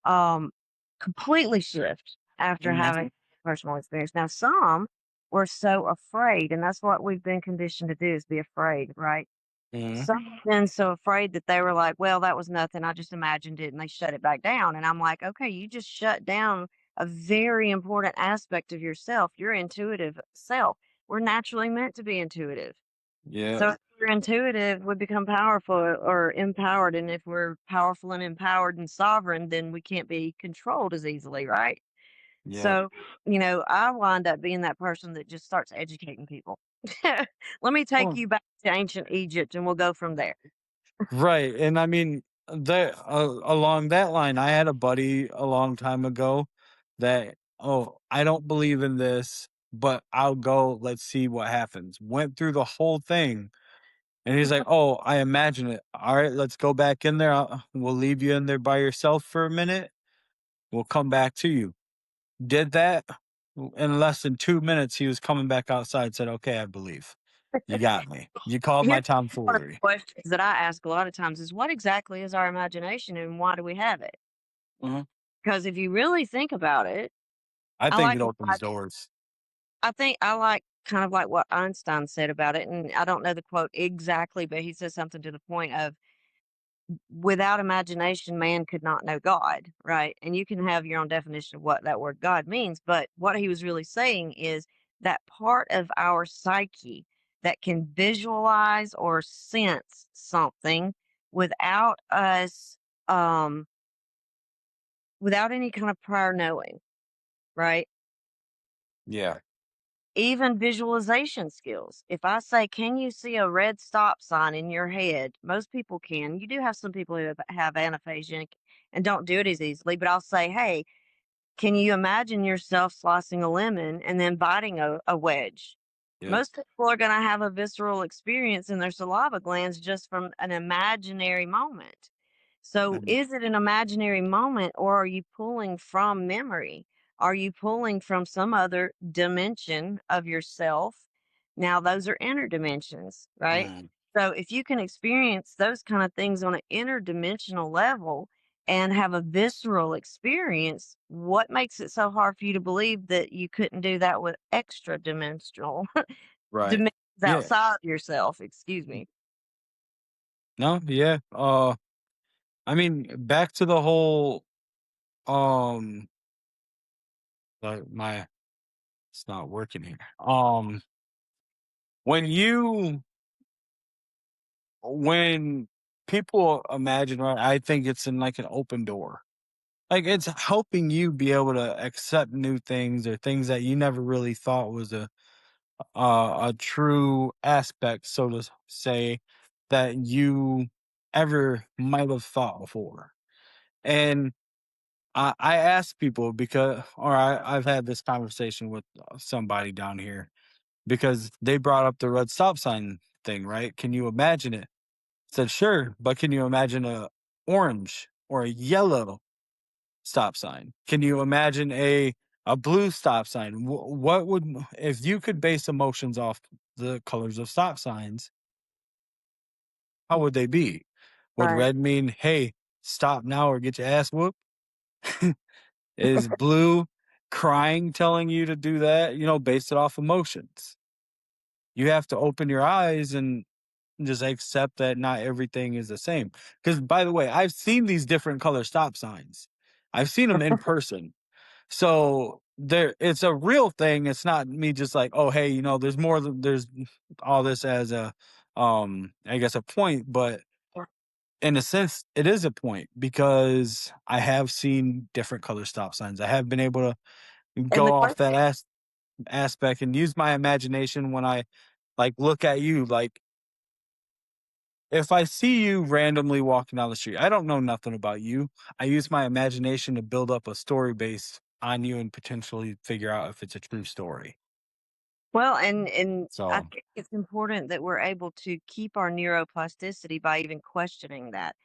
um, completely shift after Mhm. having personal experience. Now, some were so afraid, and that's what we've been conditioned to do is be afraid, right? Mhm. Some have been so afraid that they were like, well, that was nothing. I just imagined it and they shut it back down. And I'm like, okay, you just shut down a very important aspect of yourself, your intuitive self. We're naturally meant to be intuitive. Yeah. So if we're intuitive, we become powerful or empowered. And if we're powerful and empowered and sovereign, then we can't be controlled as easily, right? Yeah. So, I wind up being that person that just starts educating people. Let me take Oh, you back to ancient Egypt and we'll go from there. right. And I mean that along that line, I had a buddy a long time ago that I don't believe in this. but I'll go, let's see what happens. Went through the whole thing. And he's like, "Oh, I imagine it. All right, let's go back in there. We'll leave you in there by yourself for a minute. We'll come back to you." Did that. In less than 2 minutes, he was coming back outside. Said, "Okay, I believe you got me. You called my Here's one of the tomfoolery." questions that I ask a lot of times is what exactly is our imagination and why do we have it? Mhm. Because if you really think about it, I I think like it opens doors. I think I like kind of like what Einstein said about it, and I don't know the quote exactly, but he says something to the point of without imagination, man could not know God, right? And you can have your own definition of what that word God means, but what he was really saying is that part of our psyche that can visualize or sense something without us, um, without any kind of prior knowing, right? Yeah. Even visualization skills. If I say, "Can you see a red stop sign in your head?" Most people can. You do have some people who have aphasia and don't do it as easily, but I'll say, "Hey, can you imagine yourself slicing a lemon and then biting a wedge?" Yep. Most people are going to have a visceral experience in their saliva glands just from an imaginary moment. So, And is it an imaginary moment or are you pulling from memory? Are you pulling from some other dimension of yourself? Now, those are inner dimensions, right? mm, So, if you can experience those kind of things on an interdimensional level, and have a visceral experience, what makes it so hard for you to believe that you couldn't do that with extra dimensional right. dimensions Yeah. outside of yourself? Excuse me. No. Yeah. I mean, back to the whole. Um. My it's not working here. When you when people imagine, right, I think it's in like an open door. Like it's helping you be able to accept new things or things that you never really thought was a true aspect, so to say, that you ever might have thought before. And I ask people because, or I've had this conversation with somebody down here because they brought up the red stop sign thing, right? Can you imagine it? Said, sure, but can you imagine a orange or a yellow stop sign? Can you imagine a blue stop sign? What would if you could base emotions off the colors of stop signs? How would they be? Would Right. red mean, hey, stop now or get your ass whooped? Is blue crying telling you to do that? Based it off emotions. You have to open your eyes and just accept that not everything is the same. Because by the way, I've seen these different color stop signs. I've seen them in person. So it's a real thing. It's not me just like, oh hey, there's more than there's all this as a I guess a point, but Yeah. in a sense it is a point because I have seen different color stop signs. I have been able to And go the off question, that aspect and use my imagination when I like look at you like if I see you randomly walking down the street, I don't know nothing about you. I use my imagination to build up a story based on you and potentially figure out if it's a true story. well, and I So, think it's important that we're able to keep our neuroplasticity by even questioning that.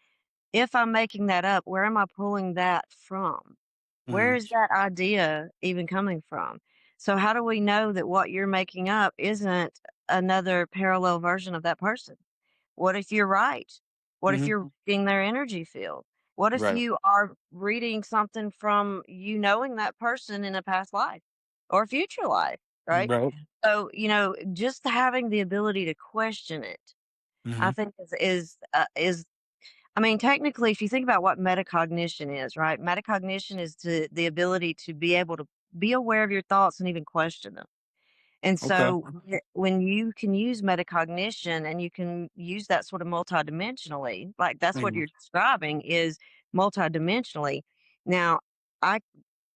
If I'm making that up, where am I pulling that from? Where mhm, is that idea even coming from? So how do we know that what you're making up isn't another parallel version of that person? What if you're right? What if mhm, you're reading their energy field? What if right, you are reading something from you knowing that person in a past life or future life, right? right, So, just having the ability to question it, I mhm, think is I mean, technically, if you think about what metacognition is, right? Metacognition is the ability to be able to be aware of your thoughts and even question them. And okay, so when you can use metacognition and you can use that sort of multidimensionally, like that's what mhm. you're describing is multidimensionally. Now, I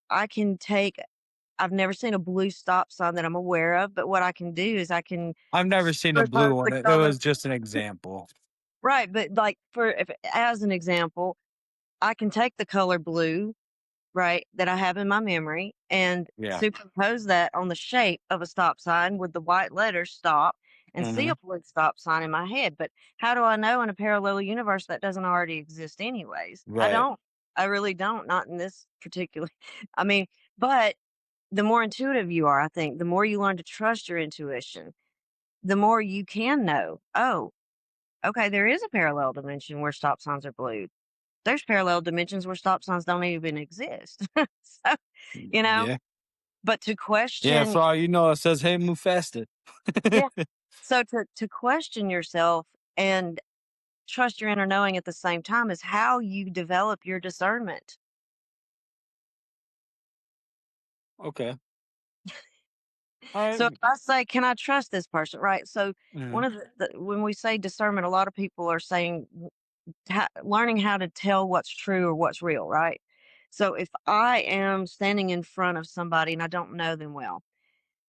I can take I've never seen a blue stop sign that I'm aware of, but what I can do is I can I've never seen a blue superimpose one. the It color. was just an example. Right, but like for if as an example, I can take the color blue, right, that I have in my memory and Yeah. superimpose that on the shape of a stop sign with the white letters stop and see a Mhm. blue stop sign in my head. But how do I know in a parallel universe that doesn't already exist anyways? I Right. don't. I really don't, not in this particular I mean, but the more intuitive you are, I think, the more you learn to trust your intuition, the more you can know, oh, okay, there is a parallel dimension where stop signs are blue. There's parallel dimensions where stop signs don't even exist. So, you know, Yeah. but to Yeah, question for all you know, it says, "Hey, move faster." yeah, so to question yourself and trust your inner knowing at the same time is how you develop your discernment. Okay. So if Alright. I say, "Can I trust this person?" Right? So one Mhm. of the when we say discernment, a lot of people are saying learning how to tell what's true or what's real, right? So if I am standing in front of somebody and I don't know them well,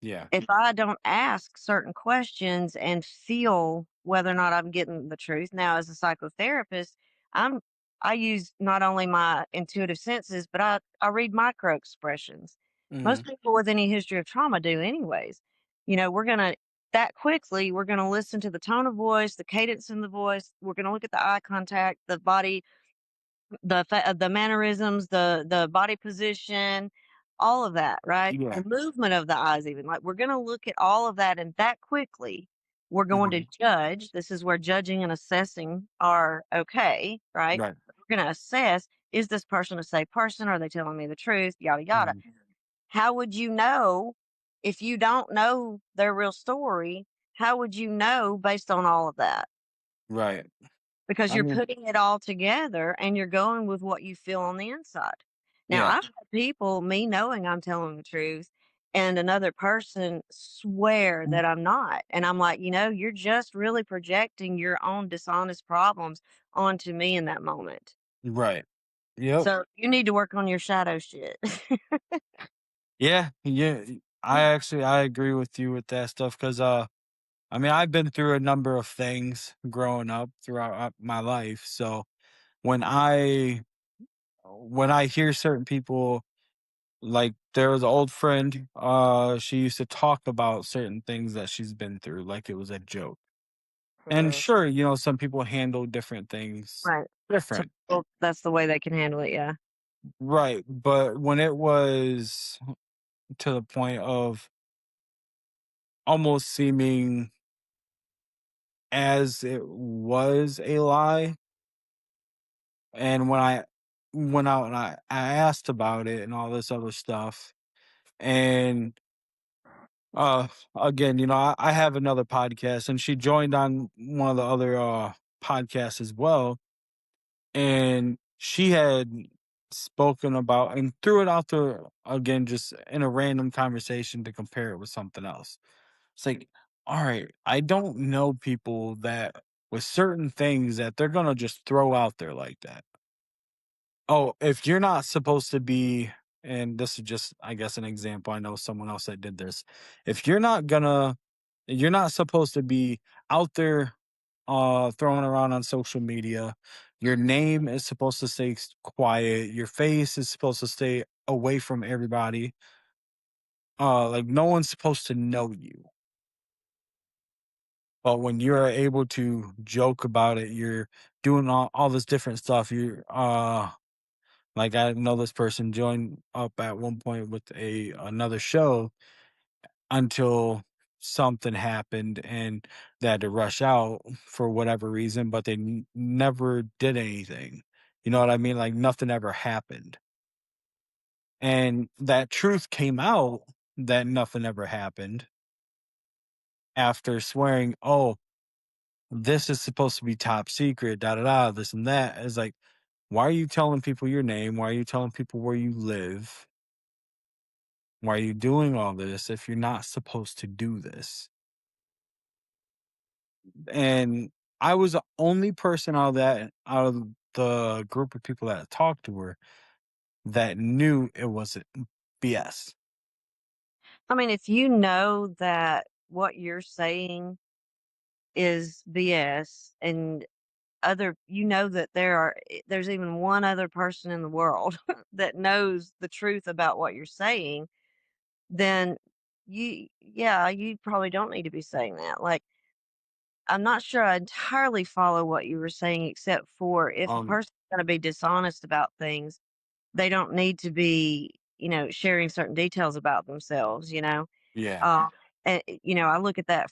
Yeah. if I don't ask certain questions and feel whether or not I'm getting the truth. Now, as a psychotherapist, I'm I use not only my intuitive senses, but I read micro expressions. Most Mhm. people with any history of trauma do anyways. We're gonna that quickly, we're gonna listen to the tone of voice, the cadence in the voice, we're gonna look at the eye contact, the body the mannerisms, the body position, all of that, right? Yeah. The movement of the eyes even, like, we're gonna look at all of that, and that quickly, we're going to Mhm. judge. This is where judging and assessing are okay, right? Right. We're gonna assess, is this person a safe person? Are they telling me the truth? Yada, yada. Mhm. How would you know if you don't know their real story? How would you know based on all of that? Right. Because I you're mean, putting it all together and you're going with what you feel on the inside. Now, yeah. I've had people, me knowing I'm telling the truth, and another person swear that I'm not. And I'm like, you're just really projecting your own dishonest problems onto me in that moment. Right. Yep. So you need to work on your shadow shit. Yeah, yeah. I agree with you with that stuff because I mean I've been through a number of things growing up throughout my life. So when I when I hear certain people, like there was an old friend, she used to talk about certain things that she's been through like it was a joke. And Mhm. sure, some people handle different things Right. So different. that's the way they can handle it. Yeah. Right. But when it was to the point of almost seeming as it was a lie, and when I went out and I asked about it and all this other stuff, and uh again, I have another podcast and she joined on one of the other podcasts as well, and she had spoken about and threw it out there again just in a random conversation to compare it with something else. It's like, all right, I don't know people that with certain things that they're gonna just throw out there like that. Oh, if you're not supposed to be, and this is just, I guess, an example. I know someone else that did this. If you're not supposed to be out there throwing around on social media. Your name is supposed to stay quiet. Your face is supposed to stay away from everybody. Like no one's supposed to know you. But when you're able to joke about it, you're doing all this different stuff. You're like I know this person joined up at one point with a another show until something happened and they had to rush out for whatever reason, but they never did anything. You know what I mean? Like nothing ever happened. And that truth came out that nothing ever happened after swearing, oh, this is supposed to be top secret, da da da, this and that. It's like, why are you telling people your name? Why are you telling people where you live? Why are you doing all this if you're not supposed to do this? And I was the only person out of the group of people that talked to her that knew it wasn't BS. I mean, if you know that what you're saying is BS and that there's even one other person in the world that knows the truth about what you're saying, then you probably don't need to be saying that. Like, I'm not sure I entirely follow what you were saying, except for if a Um, person's going to be dishonest about things, they don't need to be, sharing certain details about themselves, yeah, uh, I look at that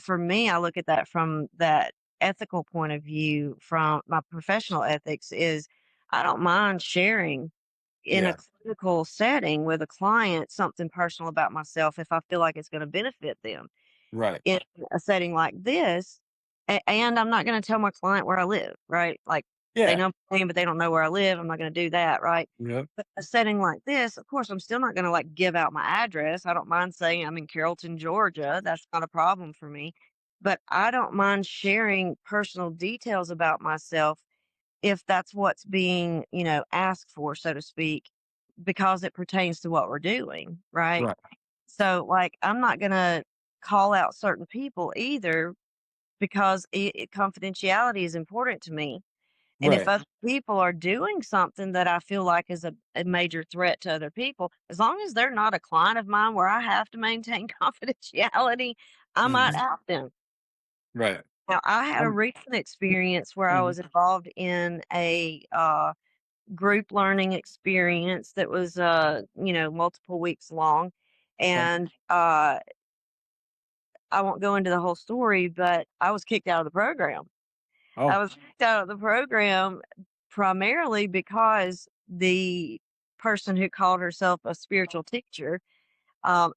for me, I look at that from that ethical point of view. From my professional ethics, is I don't mind sharing in a yeah, clinical setting with a client something personal about myself if I feel like it's going to benefit them. right. In a setting like this, and I'm not going to tell my client where I live, right? Like, they Yeah, know my name, but they don't know where I live. I'm not going to do that, right? yep, But a setting like this, of course, I'm still not going to like give out my address. I don't mind saying I'm in Carrollton, Georgia. That's not a problem for me. But I don't mind sharing personal details about myself if that's what's being, asked for, so to speak, because it pertains to what we're doing, right? right, So, like, I'm not going to call out certain people either because confidentiality is important to me. And if right. other people are doing something that I feel like is a major threat to other people, as long as they're not a client of mine where I have to maintain confidentiality, I might Mhm, help them. right. Now, I had a Um, recent experience where I mhm, was involved in a group learning experience that was, multiple weeks long. okay. And I won't go into the whole story, but I was kicked out of the program. I Oh, was kicked out of the program primarily because the person who called herself a spiritual teacher, um,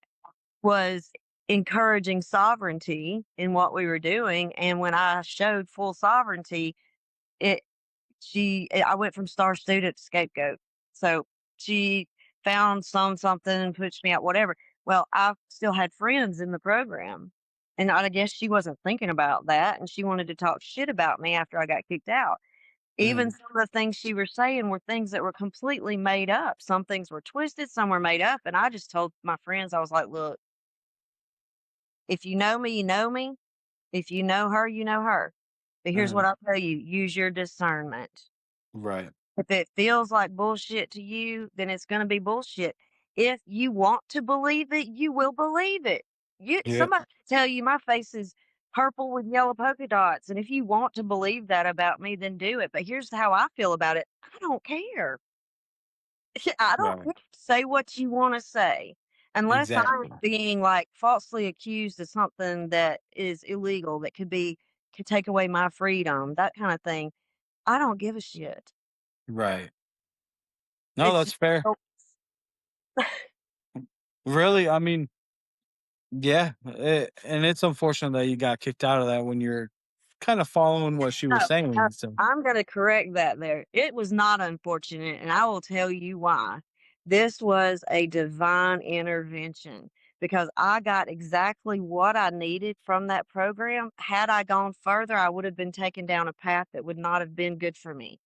was encouraging sovereignty in what we were doing. And when I showed full sovereignty, it I went from star student to scapegoat. So she found something and pushed me out, whatever. Well, I still had friends in the program. And I guess she wasn't thinking about that. And she wanted to talk shit about me after I got kicked out. Even mhm, some of the things she was saying were things that were completely made up. Some things were twisted, some were made up. And I just told my friends, I was like, look, if you know me, you know me. If you know her, you know her. But here's mhm, what I'll tell you, use your discernment. right. If it feels like bullshit to you, then it's gonna be bullshit. If you want to believe it, you will believe it. Yeah, Somebody can tell you my face is purple with yellow polka dots, and if you want to believe that about me, then do it. But here's how I feel about it. I don't care. I don't right. care. Say what you wanna say. Unless I'm Exactly. being, like, falsely accused of something that is illegal, that could take away my freedom, that kinda thing. I don't give a shit. Right. No, It's that's just fair. Really, I mean, yeah, and it's unfortunate that you got kicked out of that when you're kind of following what she was No, no, saying. So, I'm gonna correct that there. It was not unfortunate, and I will tell you why. This was a divine intervention because I got exactly what I needed from that program. Had I gone further, I would have been taken down a path that would not have been good for me.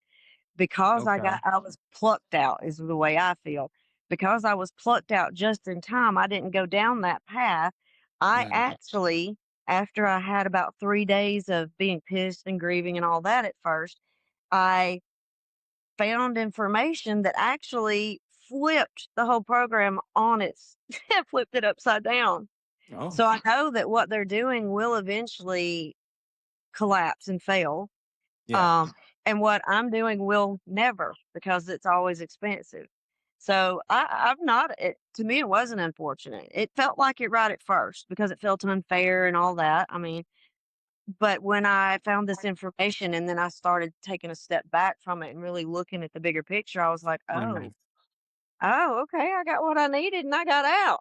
Because okay. I was plucked out is the way I feel. Because I was plucked out just in time, I didn't go down that path. I Mhm. actually, after I had about 3 days of being pissed and grieving and all that at first, I found information that actually flipped the whole program on its flipped it upside down. Oh, So I know that what they're doing will eventually collapse and fail, yeah. um, and what I'm doing will never because it's always expensive. So I'm not it to me it wasn't unfortunate. It felt like it right at first because it felt unfair and all that. I mean, but when I found this information and then I started taking a step back from it and really looking at the bigger picture, I was like, Mhm. oh, okay, I got what I needed and I got out.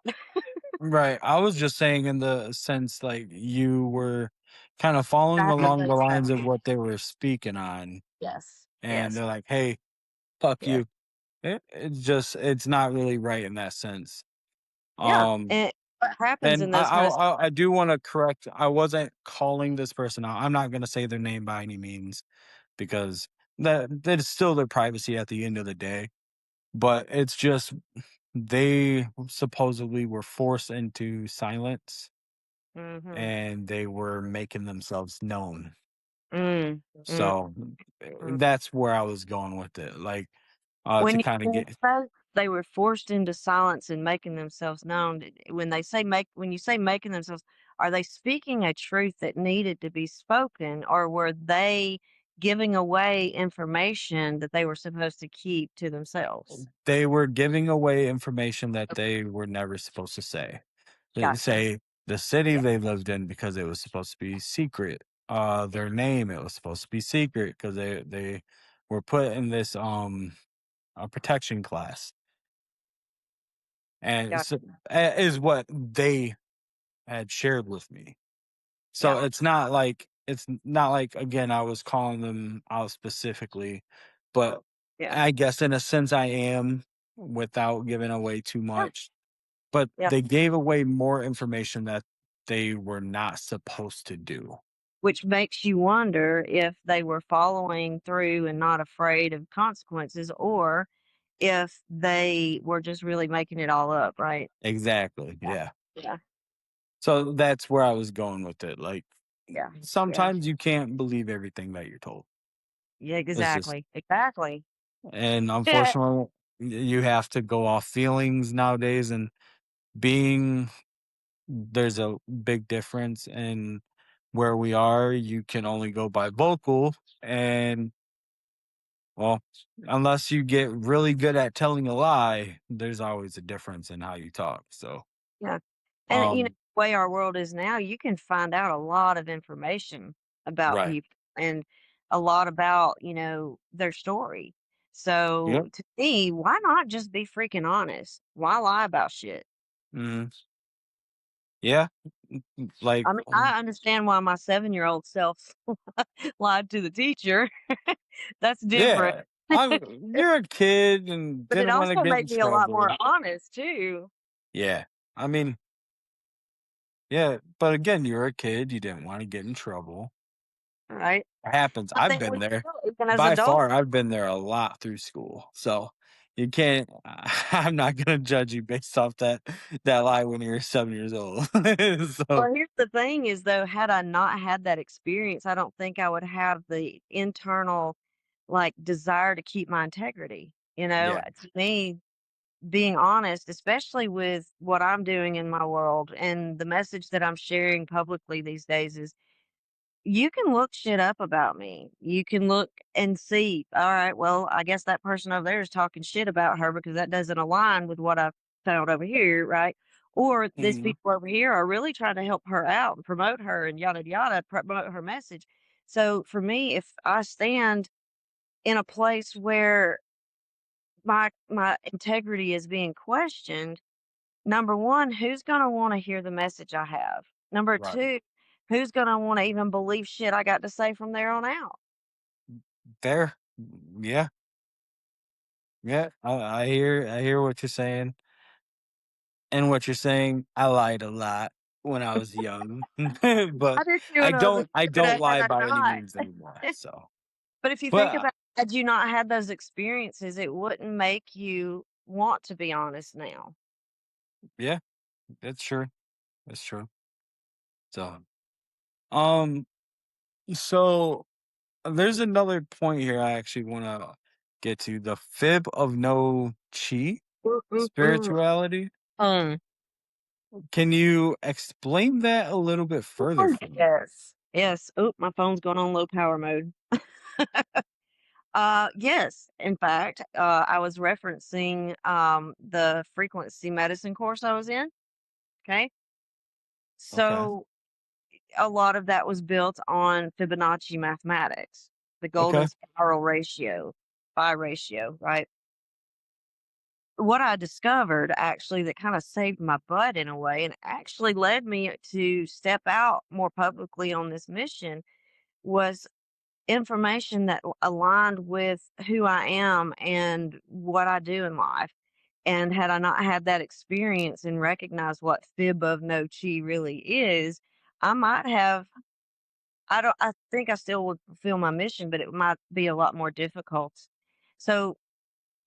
Right. I was just saying in the sense like you were kind of following along Exactly the lines of so. what they were speaking on, Yes. and Yes. they're like, "Hey, fuck Yes. you." It's not really right in that sense. Yeah. Um, And what happens and in those kind of I do want to correct. I wasn't calling this person out. I'm not gonna say their name by any means because that is still their privacy at the end of the day. But it's just they supposedly were forced into silence mhm. and they were making themselves known. Mm, mm, So, mm. that's where I was going with it, like, to When you kinda when you get say they were forced into silence and making themselves known, when they say when you say making themselves, are they speaking a truth that needed to be spoken, or were they giving away information that they were supposed to keep to themselves? they were giving away information that Okay, they were never supposed to say. gotcha. Say the city Yeah, they lived in because it was supposed to be secret. Their name, it was supposed to be secret because they were put in this a protection class, and gotcha. so, is what they had shared with me. So Yeah, it's not like again I was calling them out specifically, but yeah, I guess in a sense I am without giving away too yeah, much. But yeah. they gave away more information that they were not supposed to do. Which makes you wonder if they were following through and not afraid of consequences, or if they were just really making it all up, right? Exactly, Yeah. yeah. Yeah. So that's where I was going with it, like, Yeah. Yeah. sometimes you can't believe everything that you're told. Yeah, It's just exactly. Exactly. and Yeah. unfortunately, you have to go off feelings nowadays, and being there's a big difference in where we are, you can only go by vocal, and, well, unless you get really good at telling a lie, there's always a difference in how you talk, so, Yeah. And, um the way our world is now, you can find out a lot of information about right. people and a lot about, their story. So Yep. to me, why not just be freaking honest? Why lie about shit? Mhm. Yeah. Like, I mean, I understand why my 7-year-old self lied to the teacher. That's different. yeah, you're a kid and But it didn't wanna also get in made me a lot more trouble. honest too. Yeah. I mean, yeah, but again, you're a kid, you didn't wanna get in trouble. Right? It happens, I I've think been we there. will, even as By adults. far, I've been there a lot through school, so you can't I'm not gonna judge you based off that lie when you were 7 years old. So Well, here's the thing is though, had I not had that experience, I don't think I would have the internal, like, desire to keep my integrity. yeah. To me, being honest, especially with what I'm doing in my world and the message that I'm sharing publicly these days is you can look shit up about me. You can look and see, all right, well, I guess that person over there is talking shit about her because that doesn't align with what I found over here, right? Or these Mhm. people over here are really trying to help her out and promote her and yada yada, promote her message. So for me, if I stand in a place where my integrity is being questioned, number 1, who's gonna wanna hear the message I have? Number Right. 2, who's gonna wanna even believe shit I got to say from there on out? Fair. Yeah. Yeah, I hear what you're saying, and what you're saying, I lied a lot when I was young, but I did too I when I was a don't I kid, but don't had lie I by any not means anymore, so but if you think but, about had you not had those experiences, it wouldn't make you want to be honest now. yeah, that's true, that's true. So, um, so there's another point here I actually wanna get to, the fib of no chi, Mm, mm, mm. spirituality. Um, Can you explain that a little bit further oh, for me? yes. Yes. Oh, my phone's going on low power mode. Yes. In fact, I was referencing, the frequency medicine course I was in, okay? Okay, So, a lot of that was built on Fibonacci mathematics, the golden okay, spiral ratio, phi ratio, right? What I discovered actually that kind of saved my butt in a way and actually led me to step out more publicly on this mission was information that aligned with who I am and what I do in life. And had I not had that experience and recognized what fib of no chi really is, I might have I think I still would fulfill my mission, but it might be a lot more difficult. So,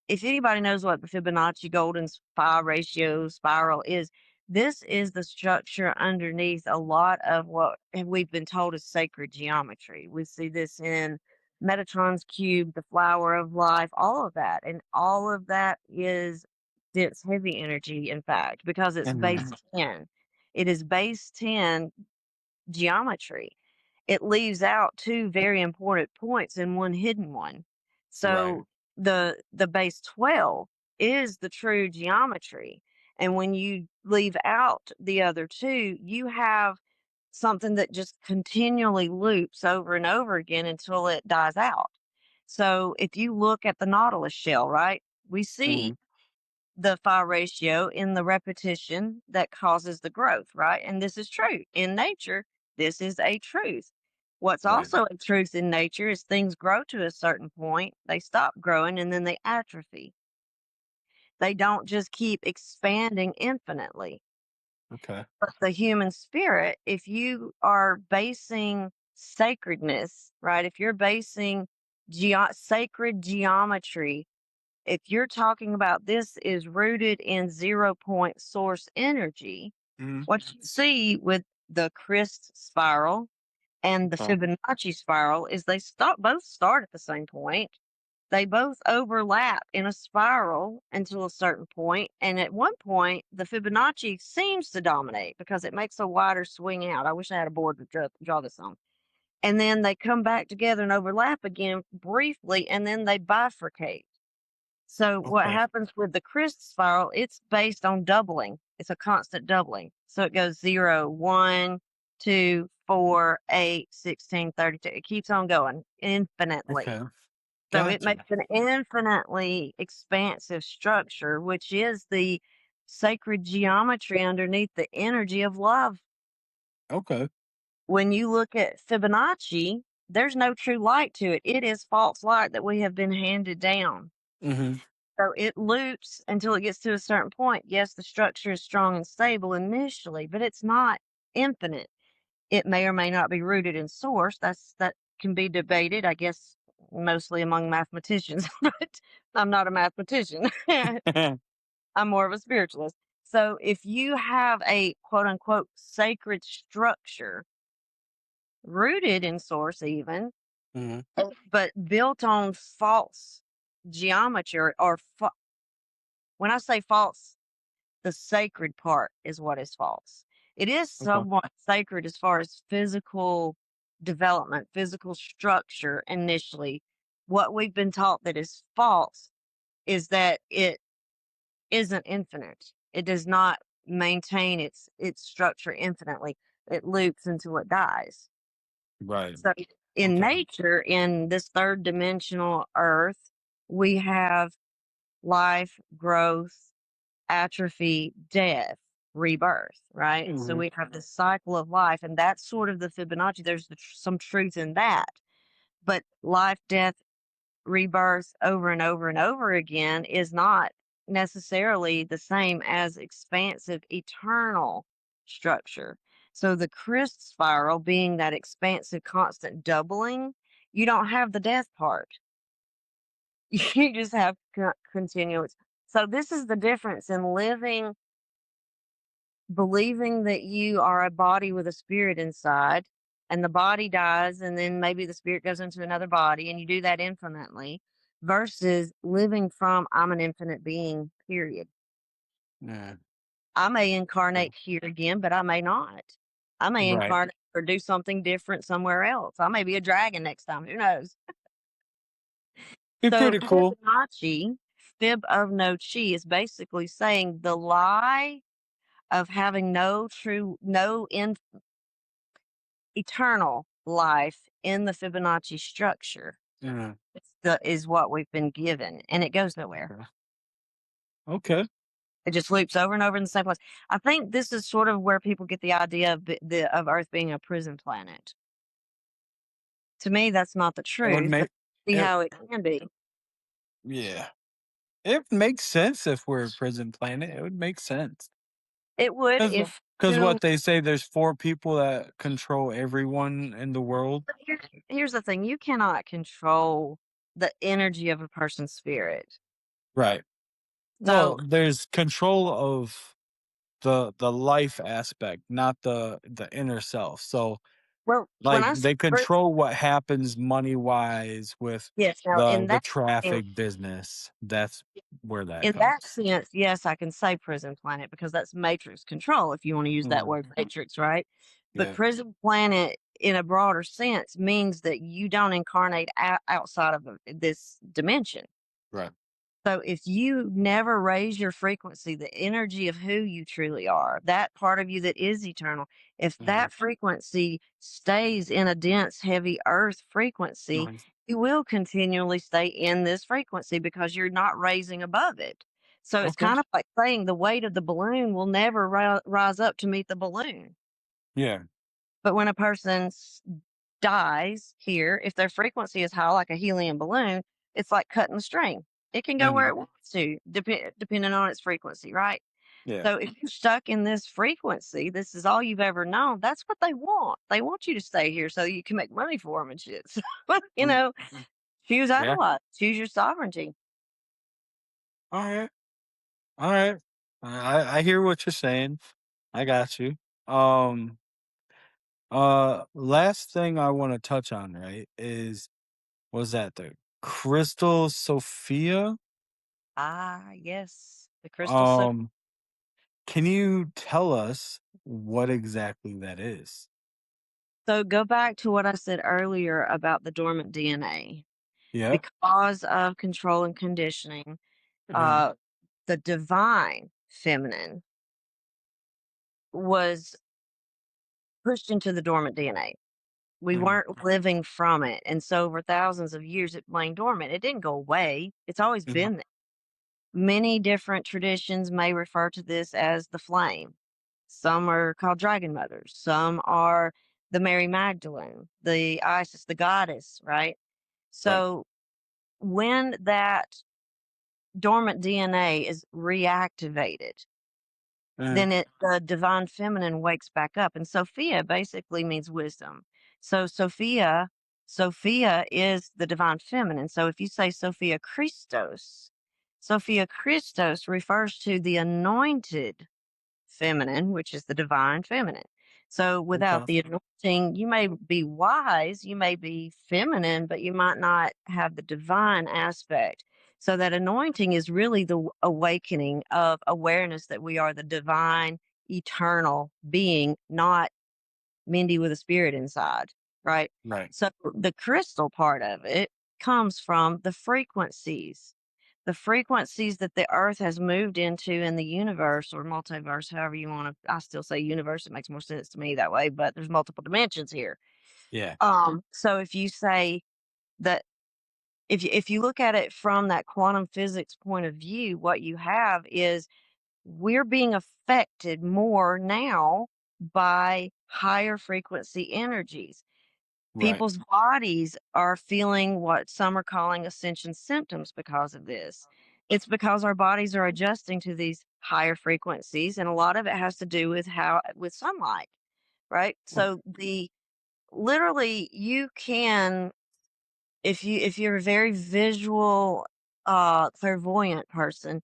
if anybody knows what the Fibonacci golden phi ratio spiral is, This is the structure underneath a lot of what we've been told is sacred geometry. We see this in Metatron's cube, the flower of life, all of that. And all of that is dense, heavy energy, in fact, because it's Mhm. base 10. It is base 10 geometry. It leaves out two very important points and one hidden one. Right. So the base 12 is the true geometry. And when you leave out the other two, you have something that just continually loops over and over again until it dies out. So if you look at the nautilus shell, right? We see Mhm. the phi ratio in the repetition that causes the growth, right? And this is true. In nature, this is a truth. What's Right. also a truth in nature is things grow to a certain point, they stop growing, and then they atrophy. They don't just keep expanding infinitely. Okay. But the human spirit, if you are basing sacredness, right? If you're basing sacred geometry, if you're talking about this is rooted in 0 point source energy, Mhm. what you see with the Christ spiral and the Okay. Fibonacci spiral is they both start at the same point. They both overlap in a spiral until a certain point, and at one point, the Fibonacci seems to dominate because it makes a wider swing out. I wish I had a board to draw this on. And then they come back together and overlap again briefly, and then they bifurcate. So what Okay. happens with the Christ spiral, it's based on doubling. It's a constant doubling. So it goes 0, 1, 2, 4, 8, 16, 32. It keeps on going Okay. infinitely. So it Gotcha. makes an infinitely expansive structure, which is the sacred geometry underneath the energy of love. Okay. When you look at Fibonacci, there's no true light to it. It is false light that we have been handed down. Mhm. So it loops until it gets to a certain point. Yes, the structure is strong and stable initially, but it's not infinite. It may or may not be rooted in source. That can be debated, I guess, mostly among mathematicians, but I'm not a mathematician. I'm more of a spiritualist. So if you have a quote unquote sacred structure rooted in source even, Mhm. but built on false geometry or when I say false, the sacred part is what is false. It is Okay. somewhat sacred as far as physical development, physical structure initially. What we've been taught that is false is that it isn't infinite. It does not maintain its structure infinitely. It loops until it dies. Right. So in Okay. nature, in this third dimensional earth, we have life, growth, atrophy, death, rebirth, right? So Mhm. we have this cycle of life, and that's sort of the Fibonacci. There's some truth in that. But life, death, rebirth over and over and over again is not necessarily the same as expansive, eternal structure. So the Christ spiral being that expansive, constant doubling, you don't have the death part. You just have continuous. So this is the difference in living believing that you are a body with a spirit inside and the body dies and then maybe the spirit goes into another body and you do that infinitely versus living from I'm an infinite being, period. Yeah. I may Okay. incarnate here again, but I may not. I may Right. incarnate or do something different somewhere else. I may be a dragon next time. Who knows? Be So pretty cool. Fibonacci, fib of no chi, is basically saying the lie of having no true, no eternal life in the Fibonacci structure Yeah. is what we've been given, and it goes nowhere. Okay. Okay. It just loops over and over in the same place. I think this is sort of where people get the idea of of Earth being a prison planet. To me, that's not the It would truth, but make see it. how it can be. Yeah. It makes sense if we're a prison planet. It would make sense. It would if Because two. what they say, there's four people that control everyone in the world. But here's the thing: you cannot control the energy of a person's spirit. Right. So Well, there's control of. the life aspect, not the inner self. So, Well, when like, I say they control what happens money-wise with yes, now the traffic business. That's where that in that comes. sense, yes, I can say prison planet because that's matrix control, if you want to use that Mhm. word matrix, right? But Yeah, prison planet, in a broader sense, means that you don't incarnate outside of this dimension. right. So if you never raise your frequency, the energy of who you truly are, that part of you that is eternal, if Mhm, that frequency stays in a dense, heavy earth frequency, mhm. you will continually stay in this frequency because you're not raising above it. So it's Okay. kind of like saying the weight of the balloon will never rise up to meet the balloon. Yeah. But when a person dies here, if their frequency is high, like a helium balloon, it's like cutting the string. It can go where Mhm. it wants to, depending on its frequency, right? Yeah. So if you're stuck in this frequency, this is all you've ever known. That's what they want. They want you to stay here so you can make money for them and shit. So, you Mm, know, mm. choose Yeah. otherwise. Choose your sovereignty. Alright, alright. I hear what you're saying. I got you. Um, last thing I wanna touch on, right, is was that the Crystal Sophia? Ah, yes, the crystal. So, Um, can you tell us what exactly that is? so go back to what I said earlier about the dormant DNA. Yeah? Because of control and conditioning, Mhm, uh, the divine feminine was pushed into the dormant DNA. We mhm, weren't living from it. And so over thousands of years, it laying dormant. It didn't go away. It's always mhm. been there. Many different traditions may refer to this as the flame. Some are called dragon mothers. Some are the Mary Magdalene, the Isis, the goddess, right? Right. So when that dormant DNA is reactivated, Mhm, then the divine feminine wakes back up. And Sophia basically means wisdom. So Sophia is the divine feminine. So if you say Sophia Christos refers to the anointed feminine, which is the divine feminine. So without okay. the anointing, you may be wise, you may be feminine, but you might not have the divine aspect. So that anointing is really the awakening of awareness that we are the divine, eternal being, not Mindy with a spirit inside, right? Right. So the crystal part of it comes from the frequencies that the earth has moved into in the universe or multiverse, however you want to. I still say universe, it makes more sense to me that way, but there's multiple dimensions here. Yeah. So if you say that if you look at it from that quantum physics point of view, what you have is we're being affected more now by higher frequency energies. Right. People's bodies are feeling what some are calling ascension symptoms because of this. It's because our bodies are adjusting to these higher frequencies, and a lot of it has to do with how with sunlight, right? Mm, So the literally you can if you're a very visual clairvoyant person,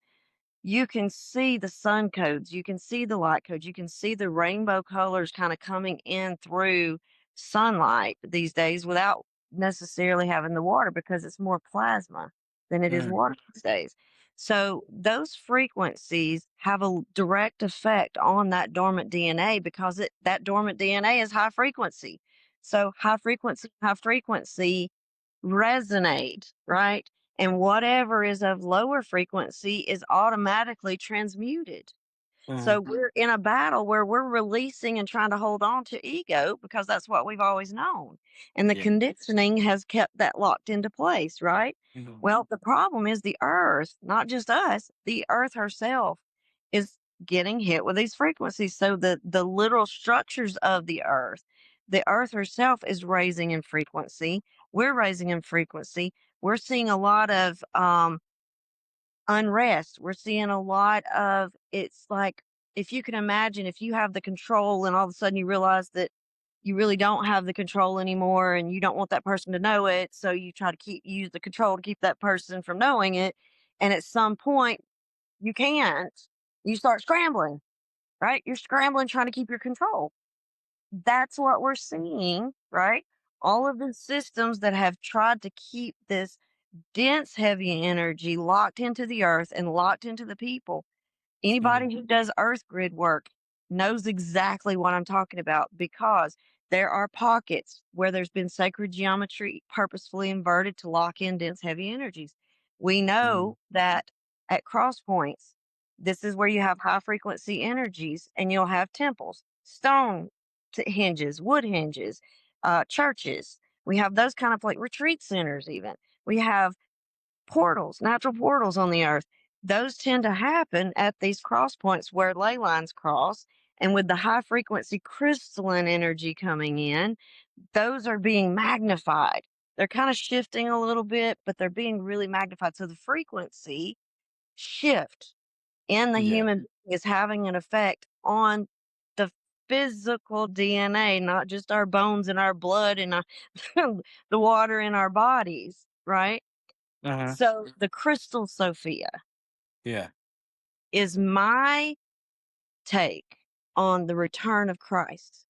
you can see the sun codes, you can see the light codes, you can see the rainbow colors kind of coming in through sunlight these days without necessarily having the water because it's more plasma than it is mm, water these days. So those frequencies have a direct effect on that dormant DNA because that dormant DNA is high frequency. So high frequency resonate, right? And whatever is of lower frequency is automatically transmuted. mhm. So we're in a battle where we're releasing and trying to hold on to ego because that's what we've always known. And the Yeah. conditioning has kept that locked into place, right? Mhm. Well, the problem is the earth, not just us, the earth herself is getting hit with these frequencies. So the literal structures of the earth herself is raising in frequency. We're raising in frequency. We're seeing a lot of unrest. We're seeing a lot of it's like if you can imagine if you have the control and all of a sudden you realize that you really don't have the control anymore and you don't want that person to know it, so you try to use the control to keep that person from knowing it, and at some point you can't. You start scrambling. right? You're scrambling trying to keep your control. That's what we're seeing, right? All of the systems that have tried to keep this dense, heavy energy locked into the earth and locked into the people. Mhm. Anybody who does earth grid work knows exactly what I'm talking about because there are pockets where there's been sacred geometry purposefully inverted to lock in dense, heavy energies. We Mhm. know that at cross points, this is where you have high frequency energies and you'll have temples, stone hinges, wood hinges, churches. We have those kind of like retreat centers, even. We have portals, natural portals on the earth. Those tend to happen at these cross points where ley lines cross. And with the high frequency crystalline energy coming in, those are being magnified. They're kind of shifting a little bit, but they're being really magnified. So the frequency shift in the Yeah. human is having an effect on the physical DNA, not just our bones and our blood and the water in our bodies, right? Uh-huh. So the Crystal Sophia Yeah. is my take on the return of Christ.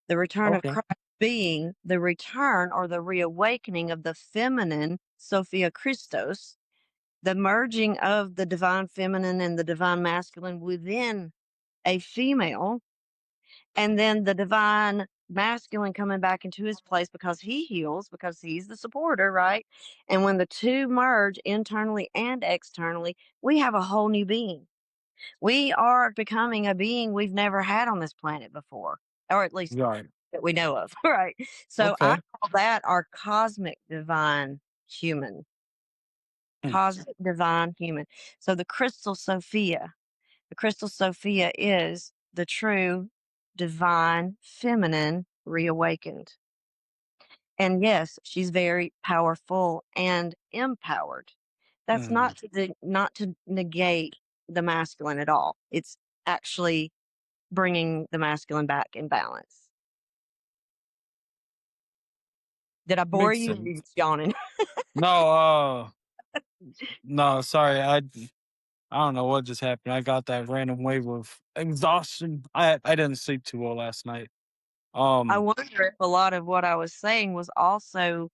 The return of Okay. Christ being the return or the reawakening of the feminine Sophia Christos, the merging of the divine feminine and the divine masculine within a female, and then the divine masculine coming back into his place because he heals, because he's the supporter, right? And when the two merge internally and externally, we have a whole new being. We are becoming a being we've never had on this planet before, or at least Right. that we know of, right? So I Okay. call that our cosmic divine human, Hmm. cosmic divine human. So the Crystal Sophia is the true divine feminine reawakened. And yes, she's very powerful and empowered. That's Mhm. not to negate the masculine at all. It's actually bringing the masculine back in balance. Did I bore Makes you? Or you sense. just yawning? No, no, sorry. I don't know what just happened. I got that random wave of exhaustion. I didn't sleep too well last night. I Um, wonder if a lot of what I was saying was also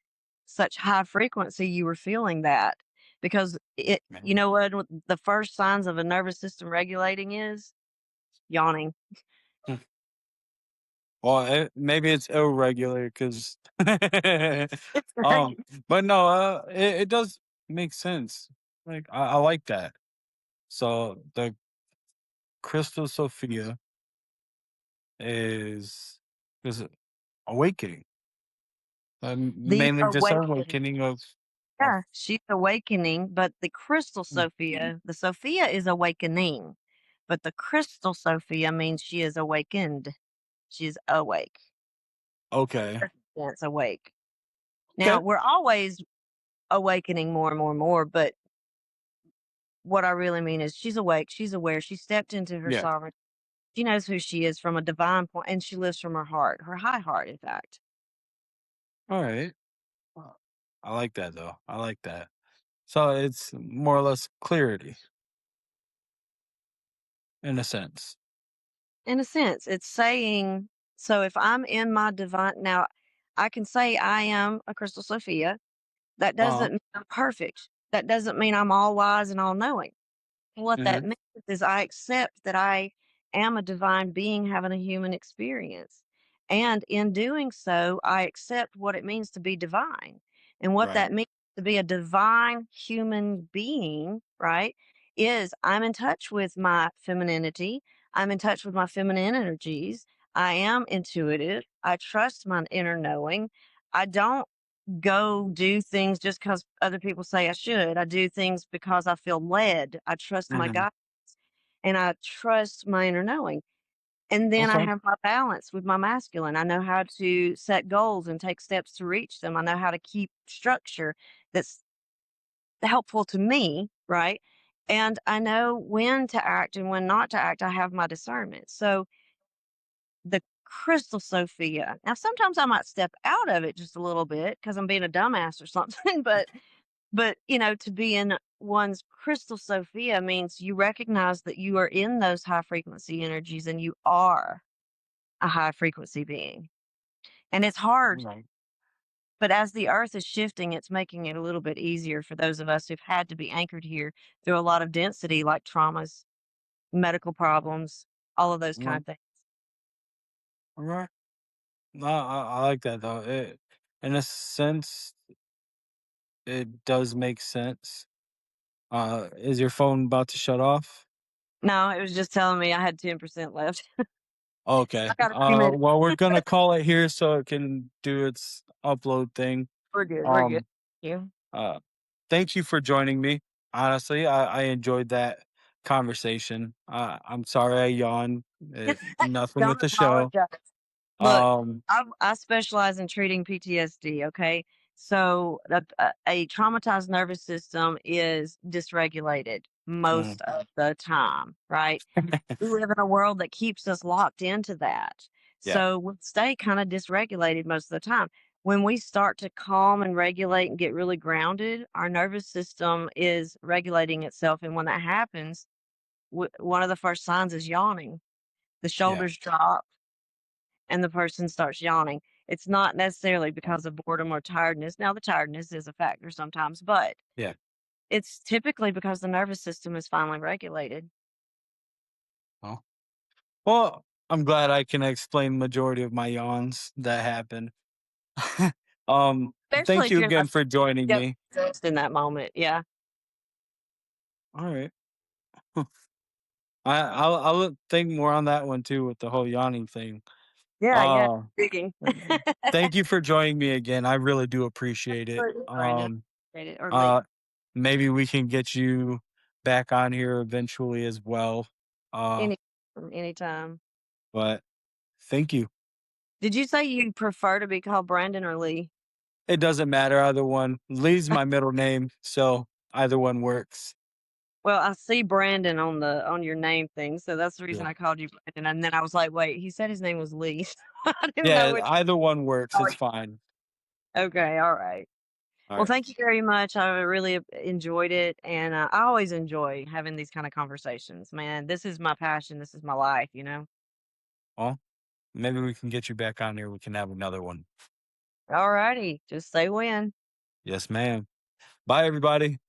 such high frequency you were feeling that because you man. know what the first signs of a nervous system regulating is yawning. Hmm. Well, maybe it's irregular because, It's um, great. but no, it does make sense. Like I like that. So the Crystal Sophia is is awakening, The mainly just awakening. awakening of Yeah, she's awakening, but the crystal mm, Sophia, the Sophia is awakening, but the crystal Sophia means she is awakened. She's awake. okay, That's awake. Now, okay, we're always awakening more and more and more, but what I really mean is she's awake, she's aware, she stepped into her yeah, sovereignty. She knows who she is from a divine point, and she lives from her heart, her high heart, in fact. all right. I like that though. I like that. So it's more or less clarity in a sense. In a sense, it's saying, so if I'm in my divine, now I can say I am a Crystal Sophia. That Uh-huh. doesn't mean I'm perfect. That doesn't mean I'm all wise and all knowing. What that Mhm. means is I accept that I am a divine being having a human experience. And in doing so, I accept what it means to be divine. And what Right. that means to be a divine human being, right, is I'm in touch with my femininity. I'm in touch with my feminine energies. I am intuitive. I trust my inner knowing. I don't go do things just because other people say I should. I do things because I feel led. I trust my Mhm. God and I trust my inner knowing. And then I Okay. have my balance with my masculine. I know how to set goals and take steps to reach them. I know how to keep structure that's helpful to me, right? And I know when to act and when not to act. I have my discernment. So the Crystal Sophia. Now, sometimes I might step out of it just a little bit because I'm being a dumbass or something, but But, to be in one's Crystal Sophia means you recognize that you are in those high frequency energies and you are a high frequency being. And it's hard, Right. but as the earth is shifting, it's making it a little bit easier for those of us who've had to be anchored here through a lot of density, like traumas, medical problems, all of those kind Right. of things. Right. No, I like that though. In a sense, it does make sense. Is your phone about to shut off? No, it was just telling me I had 10% left. I Okay. got a few minutes. Well, we're gonna call it here so it can do its upload thing. We're good. We're good. Um, You. uh, Thank you for joining me. Honestly, I enjoyed that conversation. I'm sorry I yawned. Nothing with Don't the show. apologize. Look, Um, I specialize in treating PTSD, okay? So, a traumatized nervous system is dysregulated mm, most of the time, right? We live in a world that keeps us locked into that. yeah, So, we stay kinda dysregulated most of the time. When we start to calm and regulate and get really grounded, our nervous system is regulating itself, and when that happens, one of the first signs is yawning. The yeah, shoulders drop and the person starts yawning. It's not necessarily because of boredom or tiredness. Now, the tiredness is a factor sometimes, but yeah. it's typically because the nervous system is finally regulated, Well, well, I'm glad I can explain majority of my yawns that happen. um, especially Thank if you you're not again for joining yep, me. just in that moment. Yeah. All right. I'll think more on that one too with the whole yawning thing. Yeah. Yeah. Uh, Digging. Thank you for joining me again. I really do appreciate it. Absolutely, Brandon. Appreciate it. Or Lee. Uh, Maybe we can get you back on here eventually as well. Uh, Any anytime. but thank you. Did you say you prefer to be called Brandon or Lee? It doesn't matter either one. Lee's my middle name, so either one works. Well, I see Brandon on your name thing, so that's the reason Yeah. I called you Brandon. And then I was like, wait, he said his name was Lee. I didn't know Yeah, which. either one works. Oh, It's fine. okay, all right. All Well, right. thank you very much. I really enjoyed it, and I always enjoy having these kind of conversations. Man, this is my passion. This is my life. Well, maybe we can get you back on here. We can have another one. All righty, just say when. Yes, ma'am. Bye, everybody.